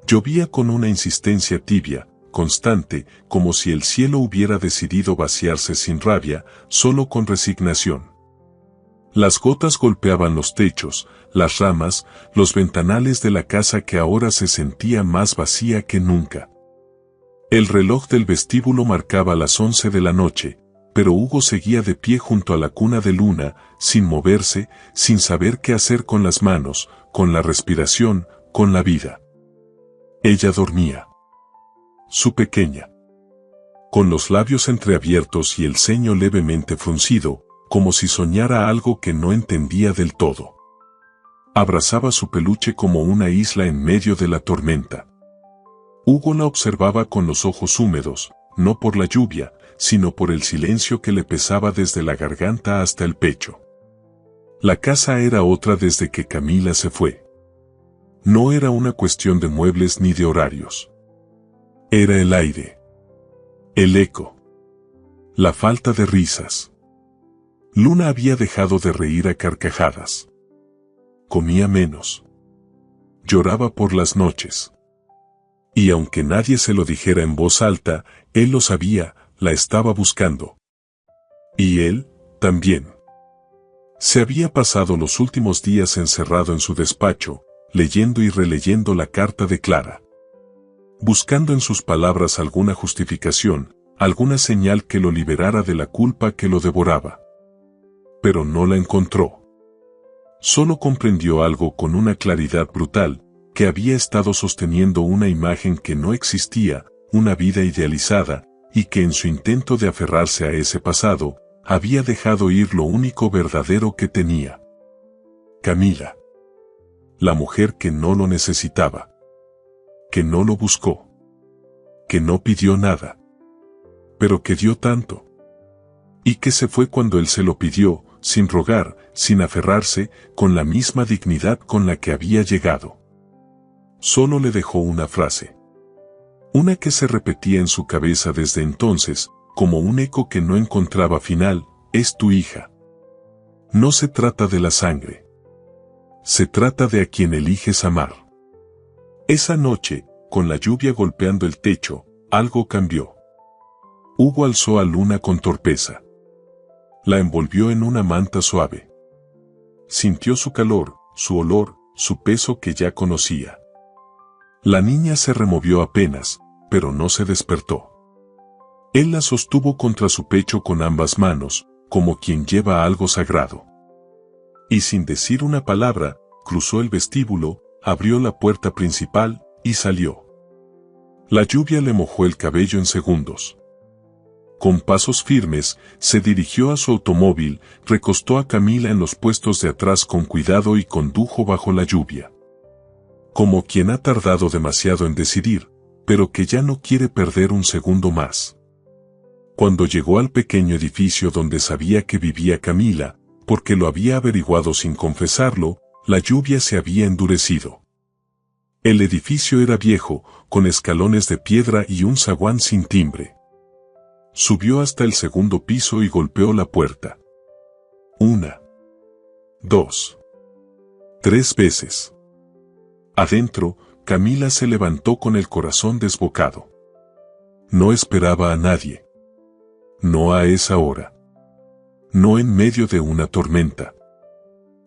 Llovía con una insistencia tibia, constante, como si el cielo hubiera decidido vaciarse sin rabia, solo con resignación. Las gotas golpeaban los techos, las ramas, los ventanales de la casa que ahora se sentía más vacía que nunca. El reloj del vestíbulo marcaba las 11 de la noche, pero Hugo seguía de pie junto a la cuna de Luna, sin moverse, sin saber qué hacer con las manos, con la respiración, con la vida. Ella dormía. Su pequeña. Con los labios entreabiertos y el ceño levemente fruncido, como si soñara algo que no entendía del todo. Abrazaba su peluche como una isla en medio de la tormenta. Hugo la observaba con los ojos húmedos, no por la lluvia, sino por el silencio que le pesaba desde la garganta hasta el pecho. La casa era otra desde que Camila se fue. No era una cuestión de muebles ni de horarios. Era el aire. El eco. La falta de risas. Luna había dejado de reír a carcajadas. Comía menos. Lloraba por las noches. Y aunque nadie se lo dijera en voz alta, él lo sabía, la estaba buscando. Y él, también. Se había pasado los últimos días encerrado en su despacho, leyendo y releyendo la carta de Clara. Buscando en sus palabras alguna justificación, alguna señal que lo liberara de la culpa que lo devoraba. Pero no la encontró. Solo comprendió algo con una claridad brutal, que había estado sosteniendo una imagen que no existía, una vida idealizada, y que en su intento de aferrarse a ese pasado, había dejado ir lo único verdadero que tenía. Camila. La mujer que no lo necesitaba. Que no lo buscó. Que no pidió nada. Pero que dio tanto. Y que se fue cuando él se lo pidió, sin rogar, sin aferrarse, con la misma dignidad con la que había llegado. Solo le dejó una frase. Una que se repetía en su cabeza desde entonces, como un eco que no encontraba final: es tu hija. No se trata de la sangre. Se trata de a quien eliges amar. Esa noche, con la lluvia golpeando el techo, algo cambió. Hugo alzó a Luna con torpeza. La envolvió en una manta suave. Sintió su calor, su olor, su peso que ya conocía. La niña se removió apenas, pero no se despertó. Él la sostuvo contra su pecho con ambas manos, como quien lleva algo sagrado. Y sin decir una palabra, cruzó el vestíbulo, abrió la puerta principal, y salió. La lluvia le mojó el cabello en segundos. Con pasos firmes, se dirigió a su automóvil, recostó a Camila en los puestos de atrás con cuidado y condujo bajo la lluvia. Como quien ha tardado demasiado en decidir, pero que ya no quiere perder un segundo más. Cuando llegó al pequeño edificio donde sabía que vivía Camila, porque lo había averiguado sin confesarlo, la lluvia se había endurecido. El edificio era viejo, con escalones de piedra y un zaguán sin timbre. Subió hasta el segundo piso y golpeó la puerta. 1, 2, 3 veces. Adentro, Camila se levantó con el corazón desbocado. No esperaba a nadie. No a esa hora. No en medio de una tormenta.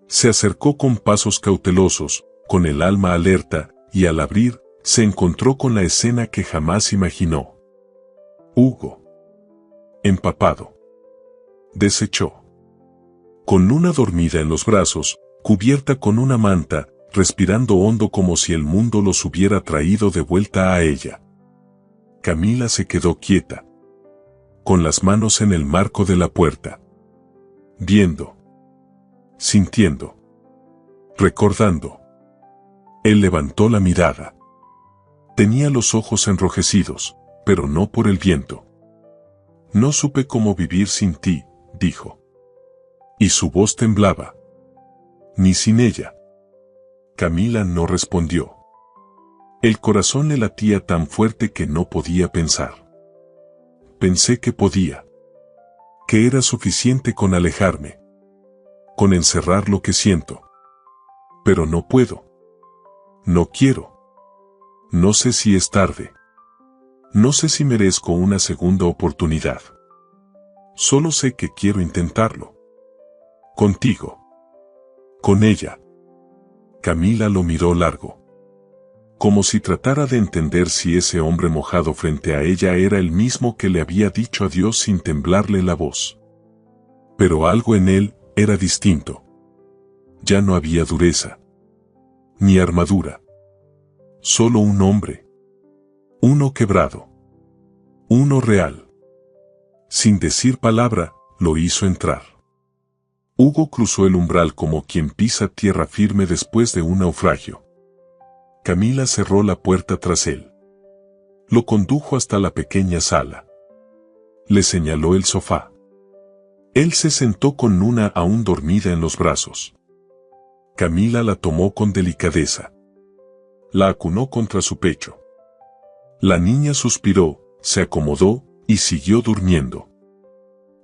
Se acercó con pasos cautelosos, con el alma alerta, y al abrir, se encontró con la escena que jamás imaginó. Hugo. Empapado. Deshecho. Con Luna dormida en los brazos, cubierta con una manta, respirando hondo como si el mundo los hubiera traído de vuelta a ella. Camila se quedó quieta, con las manos en el marco de la puerta. Viendo. Sintiendo. Recordando. Él levantó la mirada. Tenía los ojos enrojecidos, pero no por el viento. No supe cómo vivir sin ti, dijo. Y su voz temblaba. Ni sin ella. Camila no respondió. El corazón le latía tan fuerte que no podía pensar. Pensé que podía. Que era suficiente con alejarme. Con encerrar lo que siento. Pero no puedo. No quiero. No sé si es tarde. No sé si merezco una segunda oportunidad. Solo sé que quiero intentarlo. Contigo. Con ella. Camila lo miró largo. Como si tratara de entender si ese hombre mojado frente a ella era el mismo que le había dicho adiós sin temblarle la voz. Pero algo en él era distinto. Ya no había dureza. Ni armadura. Solo un hombre. Uno quebrado. Uno real. Sin decir palabra, lo hizo entrar. Hugo cruzó el umbral como quien pisa tierra firme después de un naufragio. Camila cerró la puerta tras él. Lo condujo hasta la pequeña sala. Le señaló el sofá. Él se sentó con Luna aún dormida en los brazos. Camila la tomó con delicadeza. La acunó contra su pecho. La niña suspiró, se acomodó, y siguió durmiendo.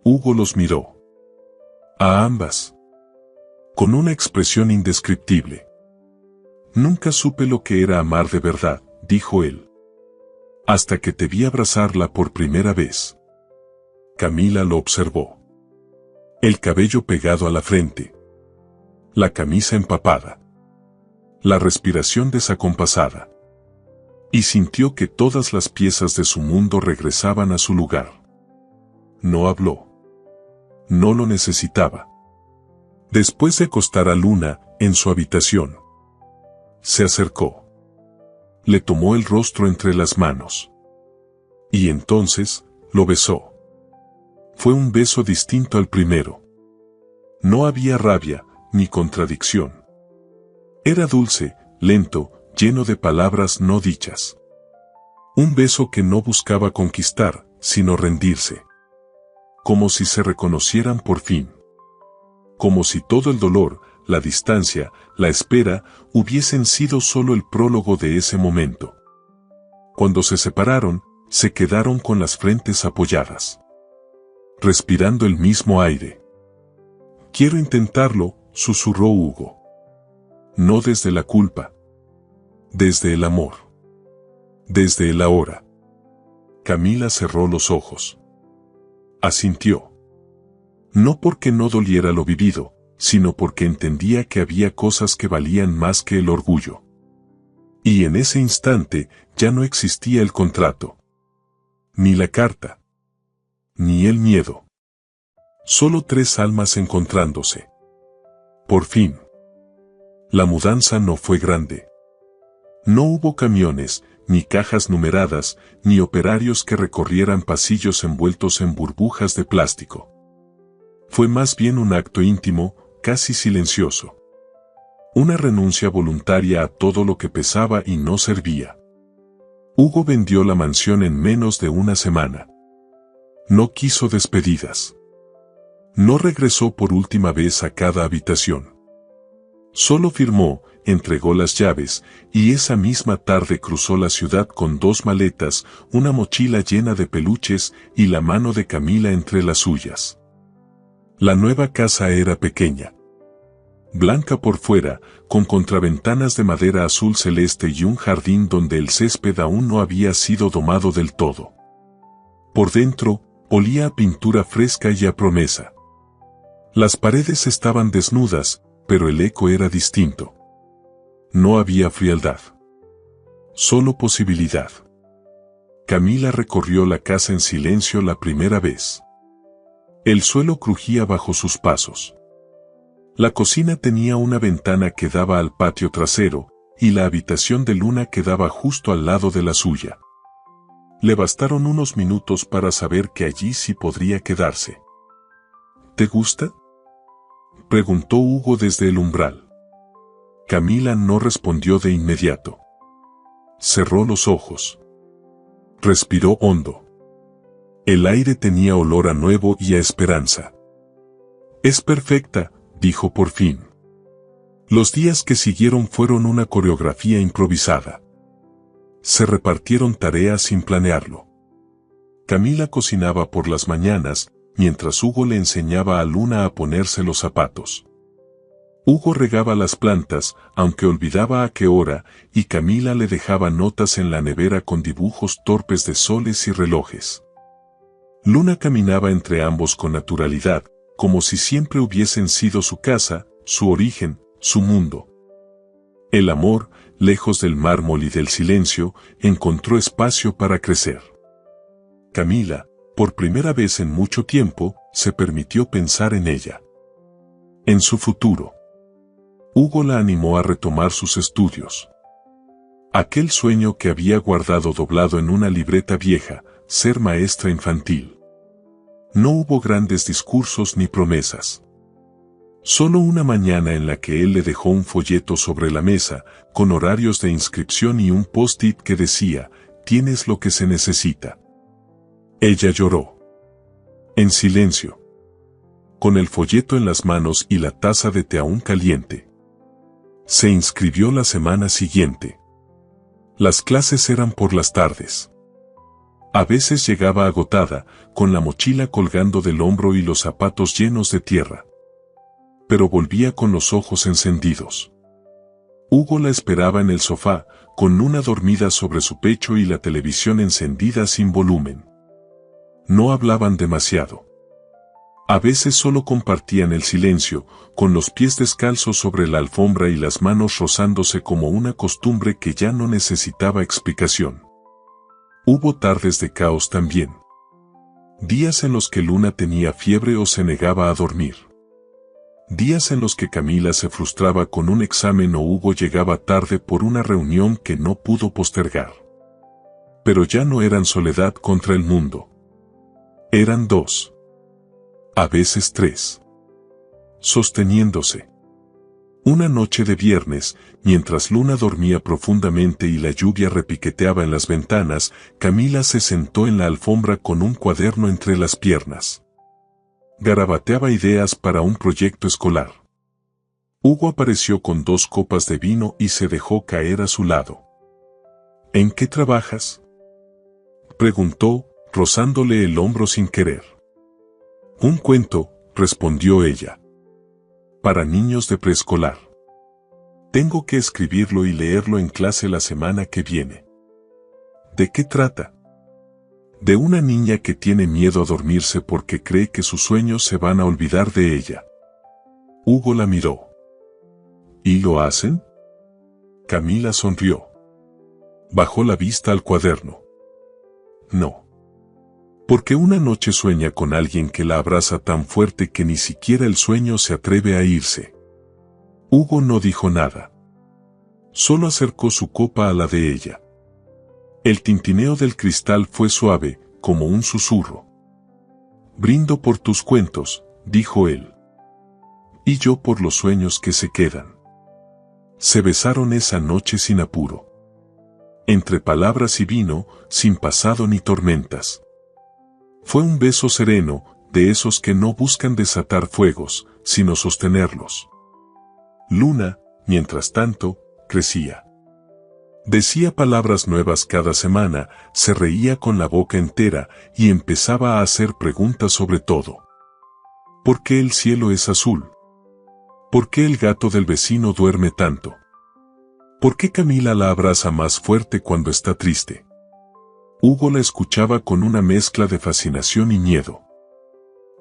Hugo los miró. A ambas. Con una expresión indescriptible. Nunca supe lo que era amar de verdad, dijo él. Hasta que te vi abrazarla por primera vez. Camila lo observó. El cabello pegado a la frente. La camisa empapada. La respiración desacompasada. Y sintió que todas las piezas de su mundo regresaban a su lugar. No habló. No lo necesitaba. Después de acostar a Luna en su habitación, se acercó. Le tomó el rostro entre las manos. Y entonces, lo besó. Fue un beso distinto al primero. No había rabia, ni contradicción. Era dulce, lento, lleno de palabras no dichas. Un beso que no buscaba conquistar, sino rendirse. Como si se reconocieran por fin. Como si todo el dolor, la distancia, la espera, hubiesen sido solo el prólogo de ese momento. Cuando se separaron, se quedaron con las frentes apoyadas. Respirando el mismo aire. Quiero intentarlo, susurró Hugo. No desde la culpa. Desde el amor. Desde el ahora. Camila cerró los ojos. Asintió. No porque no doliera lo vivido, sino porque entendía que había cosas que valían más que el orgullo. Y en ese instante, ya no existía el contrato. Ni la carta. ni el miedo. Solo 3 almas encontrándose. Por fin. La mudanza no fue grande. No hubo camiones, ni cajas numeradas, ni operarios que recorrieran pasillos envueltos en burbujas de plástico. Fue más bien un acto íntimo, casi silencioso. Una renuncia voluntaria a todo lo que pesaba y no servía. Hugo vendió la mansión en menos de una semana. No quiso despedidas. No regresó por última vez a cada habitación. Solo firmó, entregó las llaves, y esa misma tarde cruzó la ciudad con 2 maletas, una mochila llena de peluches y la mano de Camila entre las suyas. La nueva casa era pequeña. Blanca por fuera, con contraventanas de madera azul celeste y un jardín donde el césped aún no había sido domado del todo. Por dentro, olía a pintura fresca y a promesa. Las paredes estaban desnudas, pero el eco era distinto. No había frialdad. Solo posibilidad. Camila recorrió la casa en silencio la primera vez. El suelo crujía bajo sus pasos. La cocina tenía una ventana que daba al patio trasero, y la habitación de Luna quedaba justo al lado de la suya. Le bastaron unos minutos para saber que allí sí podría quedarse. ¿Te gusta?, preguntó Hugo desde el umbral. Camila no respondió de inmediato. Cerró los ojos. Respiró hondo. El aire tenía olor a nuevo y a esperanza. Es perfecta, dijo por fin. Los días que siguieron fueron una coreografía improvisada. Se repartieron tareas sin planearlo. Camila cocinaba por las mañanas, mientras Hugo le enseñaba a Luna a ponerse los zapatos. Hugo regaba las plantas, aunque olvidaba a qué hora, y Camila le dejaba notas en la nevera con dibujos torpes de soles y relojes. Luna caminaba entre ambos con naturalidad, como si siempre hubiesen sido su casa, su origen, su mundo. El amor, lejos del mármol y del silencio, encontró espacio para crecer. Camila, por primera vez en mucho tiempo, se permitió pensar en ella. En su futuro. Hugo la animó a retomar sus estudios. Aquel sueño que había guardado doblado en una libreta vieja, ser maestra infantil. No hubo grandes discursos ni promesas. Solo una mañana en la que él le dejó un folleto sobre la mesa, con horarios de inscripción y un post-it que decía, «Tienes lo que se necesita». Ella lloró. En silencio. Con el folleto en las manos y la taza de té aún caliente. Se inscribió la semana siguiente. Las clases eran por las tardes. A veces llegaba agotada, con la mochila colgando del hombro y los zapatos llenos de tierra. Pero volvía con los ojos encendidos. Hugo la esperaba en el sofá, con Luna dormida sobre su pecho y la televisión encendida sin volumen. No hablaban demasiado. A veces solo compartían el silencio, con los pies descalzos sobre la alfombra y las manos rozándose como una costumbre que ya no necesitaba explicación. Hubo tardes de caos también. Días en los que Luna tenía fiebre o se negaba a dormir. Días en los que Camila se frustraba con un examen o Hugo llegaba tarde por una reunión que no pudo postergar. Pero ya no eran soledad contra el mundo. Eran 2. A veces 3. Sosteniéndose. Una noche de viernes, mientras Luna dormía profundamente y la lluvia repiqueteaba en las ventanas, Camila se sentó en la alfombra con un cuaderno entre las piernas. Garabateaba ideas para un proyecto escolar. Hugo apareció con 2 copas de vino y se dejó caer a su lado. ¿En qué trabajas?, preguntó, rozándole el hombro sin querer. Un cuento, respondió ella. Para niños de preescolar. Tengo que escribirlo y leerlo en clase la semana que viene. ¿De qué trata? De una niña que tiene miedo a dormirse porque cree que sus sueños se van a olvidar de ella. Hugo la miró. ¿Y lo hacen? Camila sonrió. Bajó la vista al cuaderno. No. Porque una noche sueña con alguien que la abraza tan fuerte que ni siquiera el sueño se atreve a irse. Hugo no dijo nada. Solo acercó su copa a la de ella. El tintineo del cristal fue suave, como un susurro. Brindo por tus cuentos, dijo él. Y yo por los sueños que se quedan. Se besaron esa noche sin apuro. Entre palabras y vino, sin pasado ni tormentas. Fue un beso sereno, de esos que no buscan desatar fuegos, sino sostenerlos. Luna, mientras tanto, crecía. Decía palabras nuevas cada semana, se reía con la boca entera y empezaba a hacer preguntas sobre todo. ¿Por qué el cielo es azul? ¿Por qué el gato del vecino duerme tanto? ¿Por qué Camila la abraza más fuerte cuando está triste? Hugo la escuchaba con una mezcla de fascinación y miedo.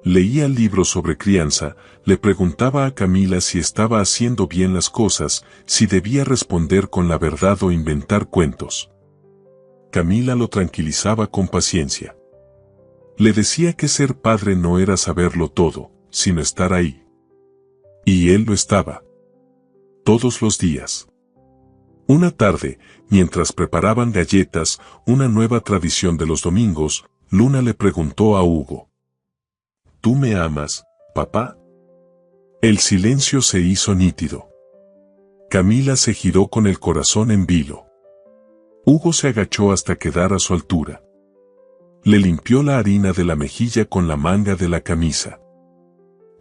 Leía libros sobre crianza, le preguntaba a Camila si estaba haciendo bien las cosas, si debía responder con la verdad o inventar cuentos. Camila lo tranquilizaba con paciencia. Le decía que ser padre no era saberlo todo, sino estar ahí. Y él lo estaba. Todos los días. Una tarde, mientras preparaban galletas, una nueva tradición de los domingos, Luna le preguntó a Hugo. ¿Tú me amas, papá? El silencio se hizo nítido. Camila se giró con el corazón en vilo. Hugo se agachó hasta quedar a su altura. Le limpió la harina de la mejilla con la manga de la camisa.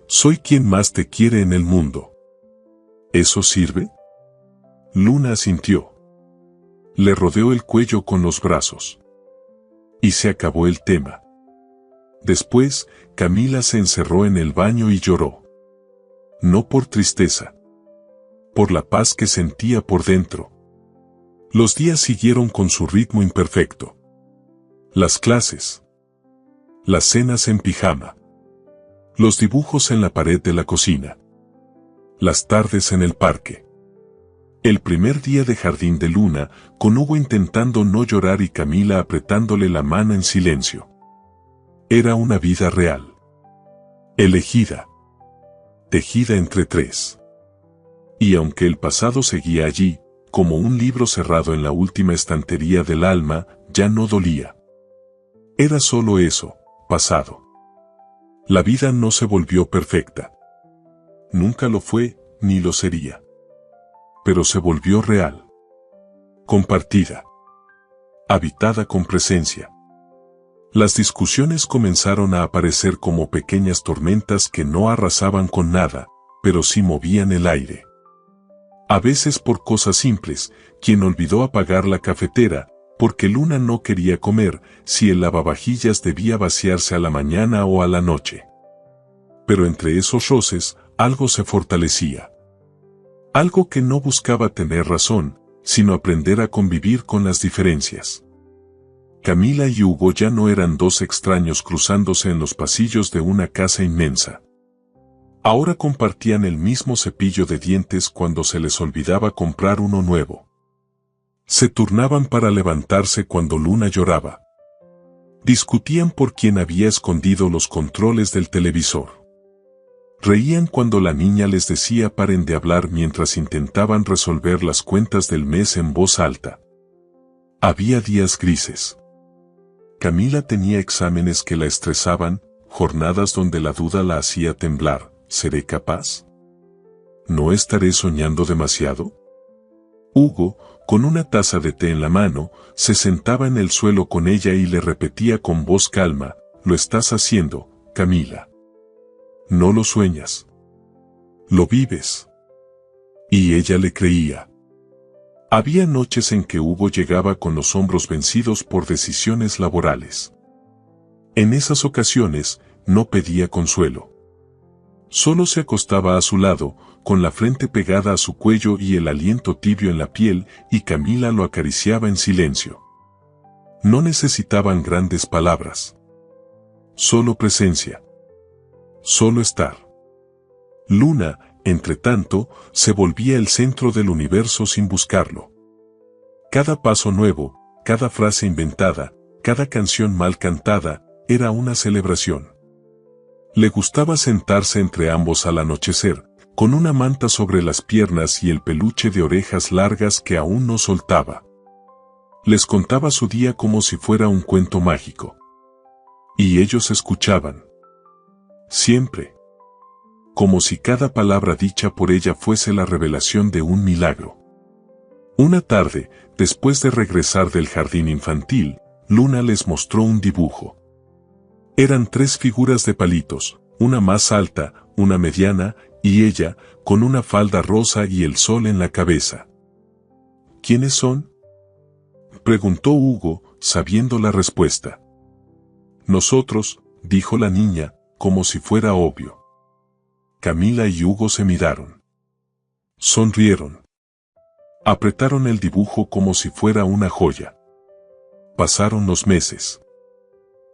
Soy quien más te quiere en el mundo. ¿Eso sirve? Luna asintió. Le rodeó el cuello con los brazos. Y se acabó el tema. Después, Camila se encerró en el baño y lloró. No por tristeza. Por la paz que sentía por dentro. Los días siguieron con su ritmo imperfecto. Las clases. Las cenas en pijama. Los dibujos en la pared de la cocina. Las tardes en el parque. El primer día de jardín de Luna, con Hugo intentando no llorar y Camila apretándole la mano en silencio. Era una vida real. Elegida. Tejida entre tres. Y aunque el pasado seguía allí, como un libro cerrado en la última estantería del alma, ya no dolía. Era solo eso, pasado. La vida no se volvió perfecta. Nunca lo fue, ni lo sería. Pero se volvió real. Compartida. Habitada con presencia. Las discusiones comenzaron a aparecer como pequeñas tormentas que no arrasaban con nada, pero sí movían el aire. A veces por cosas simples, quien olvidó apagar la cafetera, porque Luna no quería comer, si el lavavajillas debía vaciarse a la mañana o a la noche. Pero entre esos roces, algo se fortalecía. Algo que no buscaba tener razón, sino aprender a convivir con las diferencias. Camila y Hugo ya no eran dos extraños cruzándose en los pasillos de una casa inmensa. Ahora compartían el mismo cepillo de dientes cuando se les olvidaba comprar uno nuevo. Se turnaban para levantarse cuando Luna lloraba. Discutían por quién había escondido los controles del televisor. Reían cuando la niña les decía paren de hablar mientras intentaban resolver las cuentas del mes en voz alta. Había días grises. Camila tenía exámenes que la estresaban, jornadas donde la duda la hacía temblar. ¿Seré capaz? ¿No estaré soñando demasiado? Hugo, con una taza de té en la mano, se sentaba en el suelo con ella y le repetía con voz calma, «Lo estás haciendo, Camila. No lo sueñas. Lo vives». Y ella le creía. Había noches en que Hugo llegaba con los hombros vencidos por decisiones laborales. En esas ocasiones, no pedía consuelo. Solo se acostaba a su lado, con la frente pegada a su cuello y el aliento tibio en la piel, y Camila lo acariciaba en silencio. No necesitaban grandes palabras. Solo presencia. Solo estar. Luna, entre tanto, se volvía el centro del universo sin buscarlo. Cada paso nuevo, cada frase inventada, cada canción mal cantada, era una celebración. Le gustaba sentarse entre ambos al anochecer, con una manta sobre las piernas y el peluche de orejas largas que aún no soltaba. Les contaba su día como si fuera un cuento mágico. Y ellos escuchaban. Siempre. Como si cada palabra dicha por ella fuese la revelación de un milagro. Una tarde, después de regresar del jardín infantil, Luna les mostró un dibujo. Eran 3 figuras de palitos, una más alta, una mediana, y ella, con una falda rosa y el sol en la cabeza. ¿Quiénes son?, preguntó Hugo, sabiendo la respuesta. Nosotros, dijo la niña, como si fuera obvio. Camila y Hugo se miraron. Sonrieron. Apretaron el dibujo como si fuera una joya. Pasaron los meses.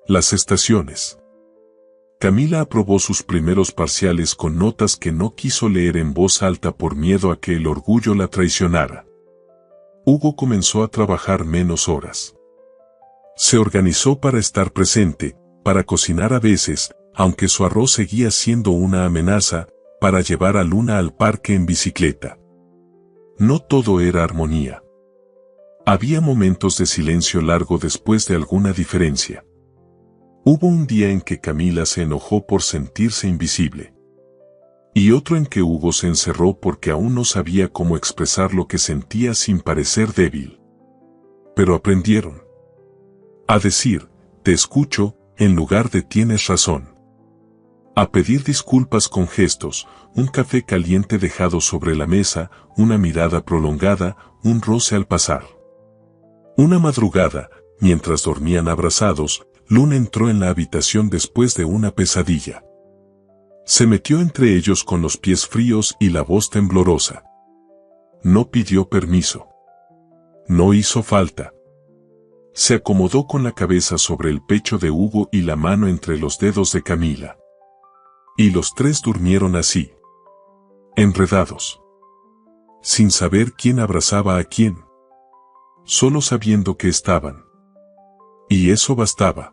Las estaciones. Camila aprobó sus primeros parciales con notas que no quiso leer en voz alta por miedo a que el orgullo la traicionara. Hugo comenzó a trabajar menos horas. Se organizó para estar presente, para cocinar a veces, aunque su arroz seguía siendo una amenaza, para llevar a Luna al parque en bicicleta. No todo era armonía. Había momentos de silencio largo después de alguna diferencia. Hubo un día en que Camila se enojó por sentirse invisible. Y otro en que Hugo se encerró porque aún no sabía cómo expresar lo que sentía sin parecer débil. Pero aprendieron a decir, te escucho, en lugar de tienes razón. A pedir disculpas con gestos, un café caliente dejado sobre la mesa, una mirada prolongada, un roce al pasar. Una madrugada, mientras dormían abrazados, Luna entró en la habitación después de una pesadilla. Se metió entre ellos con los pies fríos y la voz temblorosa. No pidió permiso. No hizo falta. Se acomodó con la cabeza sobre el pecho de Hugo y la mano entre los dedos de Camila. Y los 3 durmieron así. Enredados. Sin saber quién abrazaba a quién. Solo sabiendo que estaban. Y eso bastaba.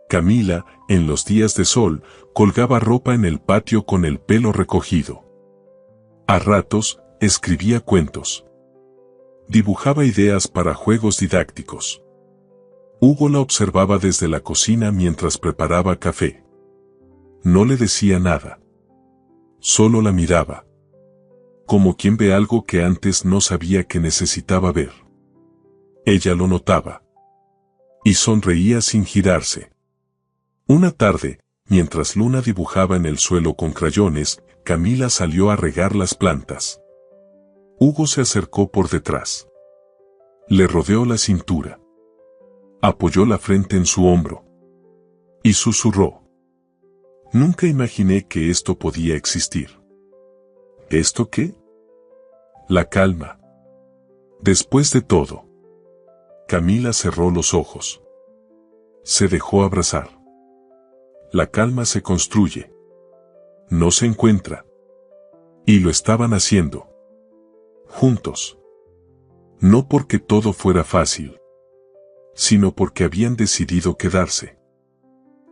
Camila, en los días de sol, colgaba ropa en el patio con el pelo recogido. A ratos, escribía cuentos. Dibujaba ideas para juegos didácticos. Hugo la observaba desde la cocina mientras preparaba café. No le decía nada. Solo la miraba. Como quien ve algo que antes no sabía que necesitaba ver. Ella lo notaba. Y sonreía sin girarse. Una tarde, mientras Luna dibujaba en el suelo con crayones, Camila salió a regar las plantas. Hugo se acercó por detrás. Le rodeó la cintura. Apoyó la frente en su hombro. Y susurró. Nunca imaginé que esto podía existir. ¿Esto qué? La calma. Después de todo. Camila cerró los ojos. Se dejó abrazar. La calma se construye. No se encuentra. Y lo estaban haciendo. Juntos. No porque todo fuera fácil, sino porque habían decidido quedarse.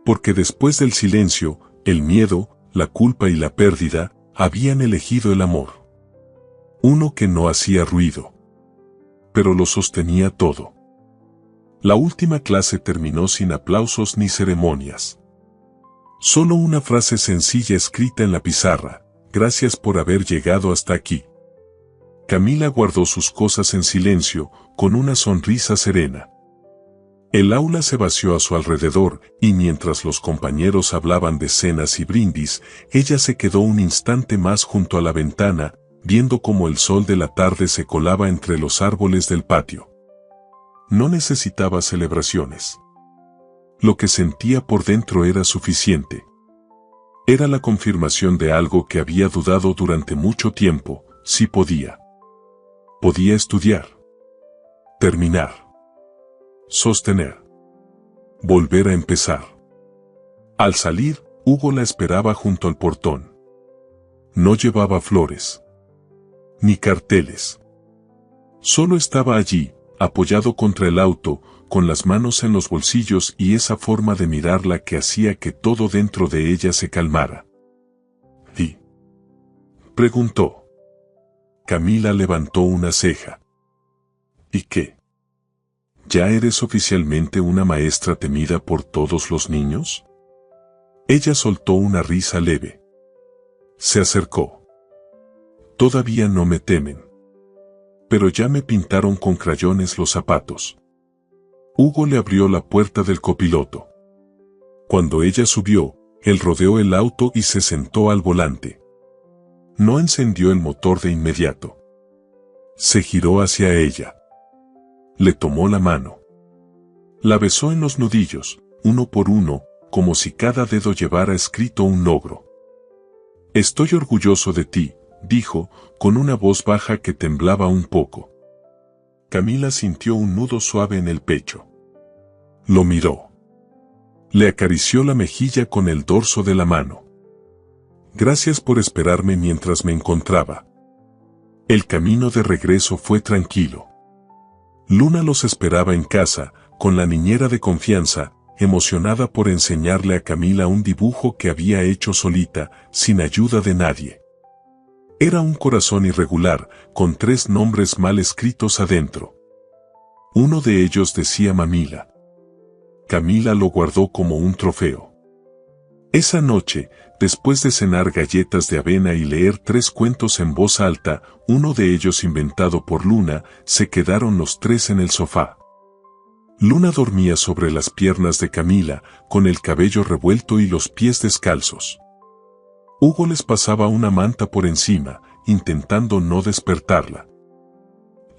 Porque después del silencio, el miedo, la culpa y la pérdida, habían elegido el amor. Uno que no hacía ruido, pero lo sostenía todo. La última clase terminó sin aplausos ni ceremonias. Solo una frase sencilla escrita en la pizarra: gracias por haber llegado hasta aquí. Camila guardó sus cosas en silencio, con una sonrisa serena. El aula se vació a su alrededor, y mientras los compañeros hablaban de cenas y brindis, ella se quedó un instante más junto a la ventana, viendo cómo el sol de la tarde se colaba entre los árboles del patio. No necesitaba celebraciones. Lo que sentía por dentro era suficiente. Era la confirmación de algo que había dudado durante mucho tiempo: sí podía. Podía estudiar. Terminar. Sostener. Volver a empezar. Al salir, Hugo la esperaba junto al portón. No llevaba flores. Ni carteles. Solo estaba allí, apoyado contra el auto, con las manos en los bolsillos y esa forma de mirarla que hacía que todo dentro de ella se calmara. ¿Y? Preguntó. Camila levantó una ceja. ¿Y qué? ¿Ya eres oficialmente una maestra temida por todos los niños? Ella soltó una risa leve. Se acercó. Todavía no me temen. Pero ya me pintaron con crayones los zapatos. Hugo le abrió la puerta del copiloto. Cuando ella subió, él rodeó el auto y se sentó al volante. No encendió el motor de inmediato. Se giró hacia ella. Le tomó la mano. La besó en los nudillos, uno por uno, como si cada dedo llevara escrito un logro. Estoy orgulloso de ti, dijo, con una voz baja que temblaba un poco. Camila sintió un nudo suave en el pecho. Lo miró. Le acarició la mejilla con el dorso de la mano. Gracias por esperarme mientras me encontraba. El camino de regreso fue tranquilo. Luna los esperaba en casa, con la niñera de confianza, emocionada por enseñarle a Camila un dibujo que había hecho solita, sin ayuda de nadie. Era un corazón irregular, con 3 nombres mal escritos adentro. Uno de ellos decía Mamila. Camila lo guardó como un trofeo. Esa noche, después de cenar galletas de avena y leer 3 cuentos en voz alta, uno de ellos inventado por Luna, se quedaron los 3 en el sofá. Luna dormía sobre las piernas de Camila, con el cabello revuelto y los pies descalzos. Hugo les pasaba una manta por encima, intentando no despertarla.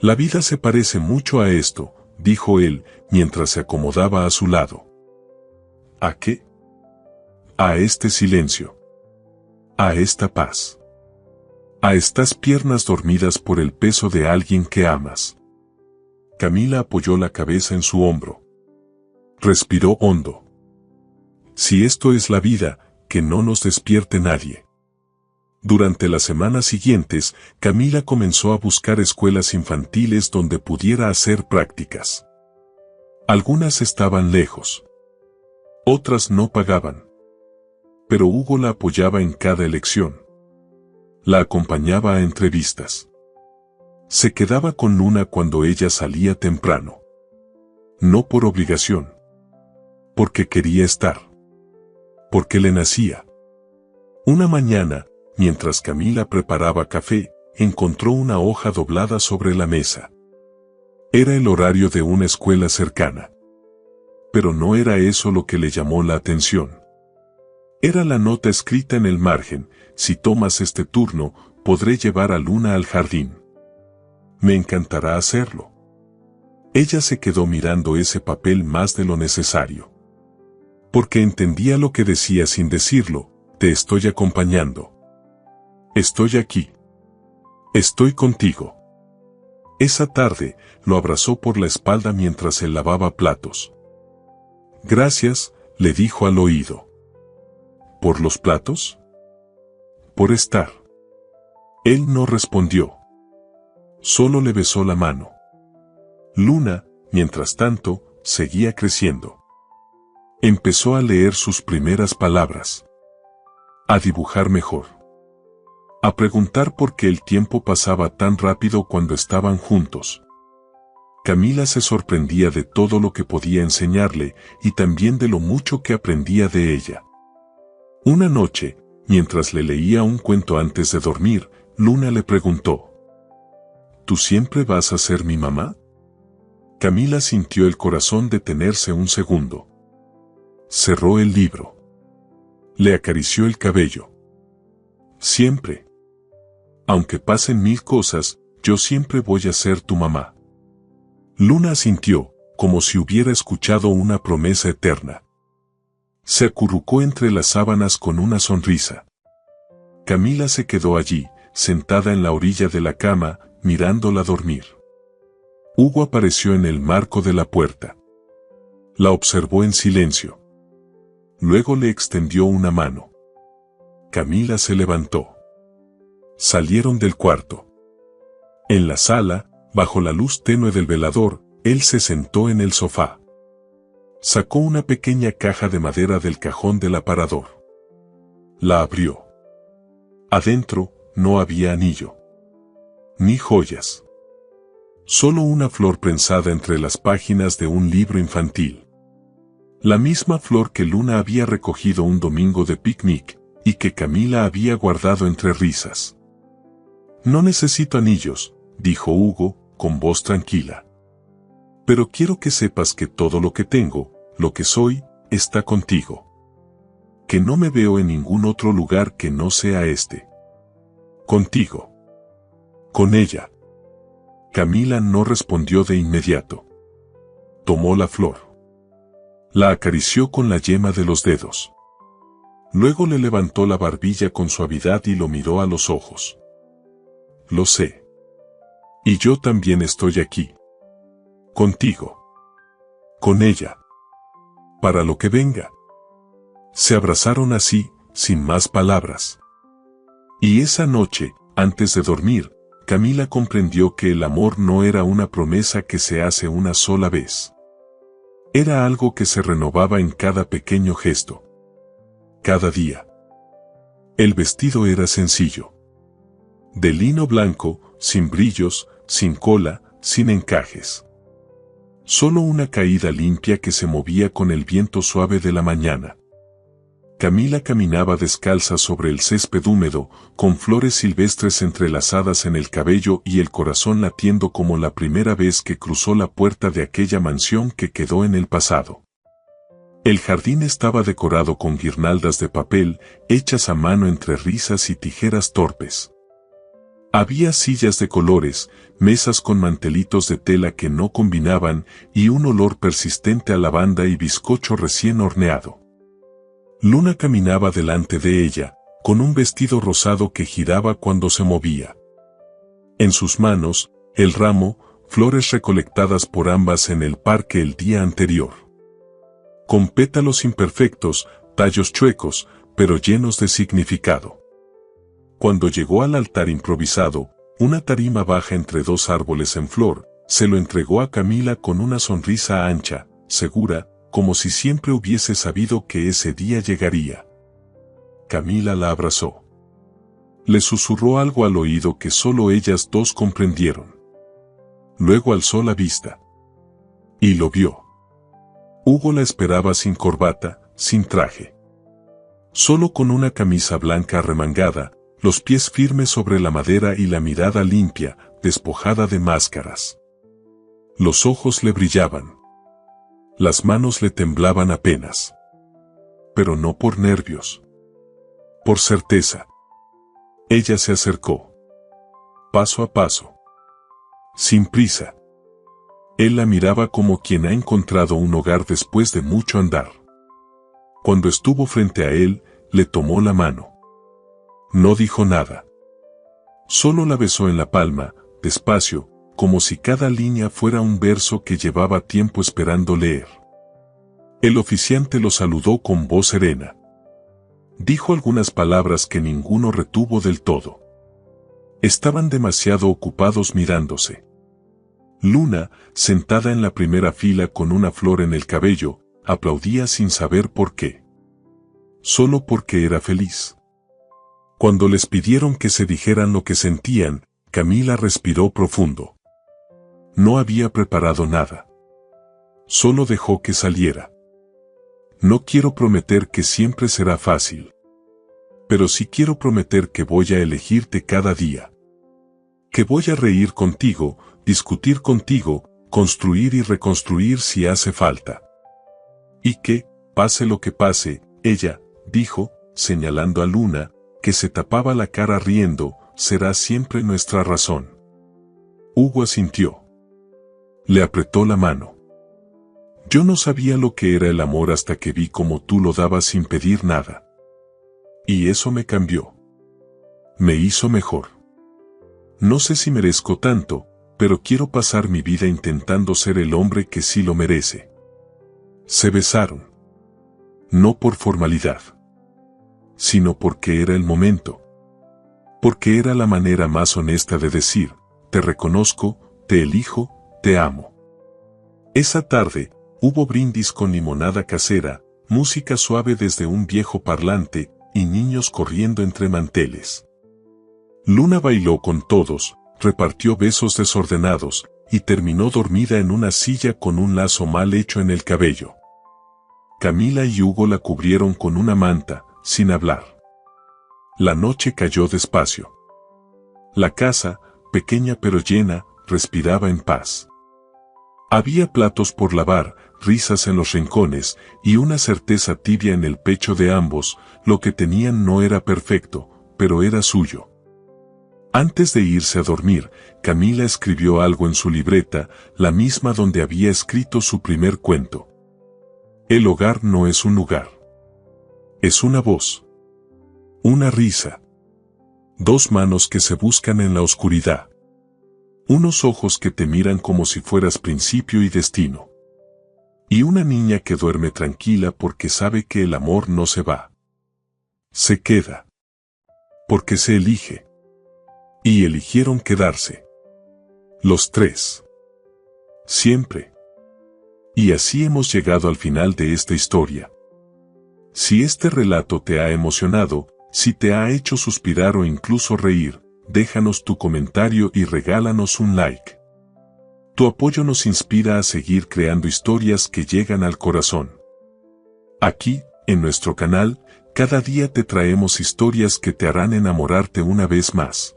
La vida se parece mucho a esto, dijo él, mientras se acomodaba a su lado. ¿A qué? A este silencio. A esta paz. A estas piernas dormidas por el peso de alguien que amas. Camila apoyó la cabeza en su hombro. Respiró hondo. Si esto es la vida, que no nos despierte nadie. Durante las semanas siguientes, Camila comenzó a buscar escuelas infantiles donde pudiera hacer prácticas. Algunas estaban lejos. Otras no pagaban. Pero Hugo la apoyaba en cada elección. La acompañaba a entrevistas. Se quedaba con Luna cuando ella salía temprano. No por obligación. Porque quería estar. Porque le nacía. Una mañana, mientras Camila preparaba café, encontró una hoja doblada sobre la mesa. Era el horario de una escuela cercana. Pero no era eso lo que le llamó la atención. Era la nota escrita en el margen: si tomas este turno, podré llevar a Luna al jardín. Me encantará hacerlo. Ella se quedó mirando ese papel más de lo necesario. Porque entendía lo que decía sin decirlo: te estoy acompañando. Estoy aquí. Estoy contigo. Esa tarde, lo abrazó por la espalda mientras él lavaba platos. Gracias, le dijo al oído. ¿Por los platos? Por estar. Él no respondió. Solo le besó la mano. Luna, mientras tanto, seguía creciendo. Empezó a leer sus primeras palabras. A dibujar mejor. A preguntar por qué el tiempo pasaba tan rápido cuando estaban juntos. Camila se sorprendía de todo lo que podía enseñarle y también de lo mucho que aprendía de ella. Una noche, mientras le leía un cuento antes de dormir, Luna le preguntó: ¿Tú siempre vas a ser mi mamá? Camila sintió el corazón detenerse un segundo. Cerró el libro. Le acarició el cabello. Siempre. Aunque pasen 1000 cosas, yo siempre voy a ser tu mamá. Luna asintió, como si hubiera escuchado una promesa eterna. Se acurrucó entre las sábanas con una sonrisa. Camila se quedó allí, sentada en la orilla de la cama, mirándola dormir. Hugo apareció en el marco de la puerta. La observó en silencio. Luego le extendió una mano. Camila se levantó. Salieron del cuarto. En la sala, bajo la luz tenue del velador, él se sentó en el sofá. Sacó una pequeña caja de madera del cajón del aparador. La abrió. Adentro no había anillo. Ni joyas. Solo una flor prensada entre las páginas de un libro infantil. La misma flor que Luna había recogido un domingo de picnic, y que Camila había guardado entre risas. No necesito anillos, dijo Hugo, con voz tranquila. Pero quiero que sepas que todo lo que tengo, lo que soy, está contigo. Que no me veo en ningún otro lugar que no sea este. Contigo. Con ella. Camila no respondió de inmediato. Tomó la flor. La acarició con la yema de los dedos. Luego le levantó la barbilla con suavidad y lo miró a los ojos. Lo sé. Y yo también estoy aquí. Contigo. Con ella. Para lo que venga. Se abrazaron así, sin más palabras. Y esa noche, antes de dormir, Camila comprendió que el amor no era una promesa que se hace una sola vez. Era algo que se renovaba en cada pequeño gesto. Cada día. El vestido era sencillo. De lino blanco, sin brillos, sin cola, sin encajes. Solo una caída limpia que se movía con el viento suave de la mañana. Camila caminaba descalza sobre el césped húmedo, con flores silvestres entrelazadas en el cabello y el corazón latiendo como la primera vez que cruzó la puerta de aquella mansión que quedó en el pasado. El jardín estaba decorado con guirnaldas de papel, hechas a mano entre risas y tijeras torpes. Había sillas de colores, mesas con mantelitos de tela que no combinaban y un olor persistente a lavanda y bizcocho recién horneado. Luna caminaba delante de ella, con un vestido rosado que giraba cuando se movía. En sus manos, el ramo, flores recolectadas por ambas en el parque el día anterior. Con pétalos imperfectos, tallos chuecos, pero llenos de significado. Cuando llegó al altar improvisado, una tarima baja entre dos árboles en flor, se lo entregó a Camila con una sonrisa ancha, segura, como si siempre hubiese sabido que ese día llegaría. Camila la abrazó. Le susurró algo al oído que solo ellas dos comprendieron. Luego alzó la vista. Y lo vio. Hugo la esperaba sin corbata, sin traje. Solo con una camisa blanca arremangada, los pies firmes sobre la madera y la mirada limpia, despojada de máscaras. Los ojos le brillaban. Las manos le temblaban apenas. Pero no por nervios. Por certeza. Ella se acercó. Paso a paso. Sin prisa. Él la miraba como quien ha encontrado un hogar después de mucho andar. Cuando estuvo frente a él, le tomó la mano. No dijo nada. Solo la besó en la palma, despacio, como si cada línea fuera un verso que llevaba tiempo esperando leer. El oficiante lo saludó con voz serena. Dijo algunas palabras que ninguno retuvo del todo. Estaban demasiado ocupados mirándose. Luna, sentada en la primera fila con una flor en el cabello, aplaudía sin saber por qué. Solo porque era feliz. Cuando les pidieron que se dijeran lo que sentían, Camila respiró profundo. No había preparado nada. Solo dejó que saliera. No quiero prometer que siempre será fácil. Pero sí quiero prometer que voy a elegirte cada día. Que voy a reír contigo, discutir contigo, construir y reconstruir si hace falta. Y que, pase lo que pase, ella, dijo, señalando a Luna, que se tapaba la cara riendo, será siempre nuestra razón. Hugo asintió. Le apretó la mano. Yo no sabía lo que era el amor hasta que vi cómo tú lo dabas sin pedir nada. Y eso me cambió. Me hizo mejor. No sé si merezco tanto, pero quiero pasar mi vida intentando ser el hombre que sí lo merece. Se besaron. No por formalidad, sino porque era el momento. Porque era la manera más honesta de decir, te reconozco, te elijo, te amo. Esa tarde, Hubo brindis con limonada casera, música suave desde un viejo parlante, y niños corriendo entre manteles. Luna bailó con todos, repartió besos desordenados, y terminó dormida en una silla con un lazo mal hecho en el cabello. Camila y Hugo la cubrieron con una manta, sin hablar. La noche cayó despacio. La casa, pequeña pero llena, respiraba en paz. Había platos por lavar, risas en los rincones, y una certeza tibia en el pecho de ambos. Lo que tenían no era perfecto, pero era suyo. Antes de irse a dormir, Camila escribió algo en su libreta, la misma donde había escrito su primer cuento. El hogar no es un lugar. Es una voz. Una risa. Dos manos que se buscan en la oscuridad. Unos ojos que te miran como si fueras principio y destino. Y una niña que duerme tranquila porque sabe que el amor no se va. Se queda. Porque se elige. Y eligieron quedarse. Los tres. Siempre. Y así hemos llegado al final de esta historia. Si este relato te ha emocionado, si te ha hecho suspirar o incluso reír, déjanos tu comentario y regálanos un like. Tu apoyo nos inspira a seguir creando historias que llegan al corazón. Aquí, en nuestro canal, cada día te traemos historias que te harán enamorarte una vez más.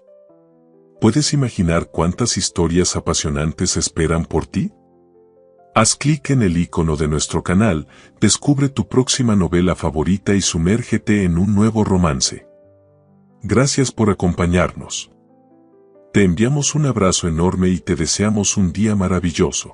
¿Puedes imaginar cuántas historias apasionantes esperan por ti? Haz clic en el icono de nuestro canal, descubre tu próxima novela favorita y sumérgete en un nuevo romance. Gracias por acompañarnos. Te enviamos un abrazo enorme y te deseamos un día maravilloso.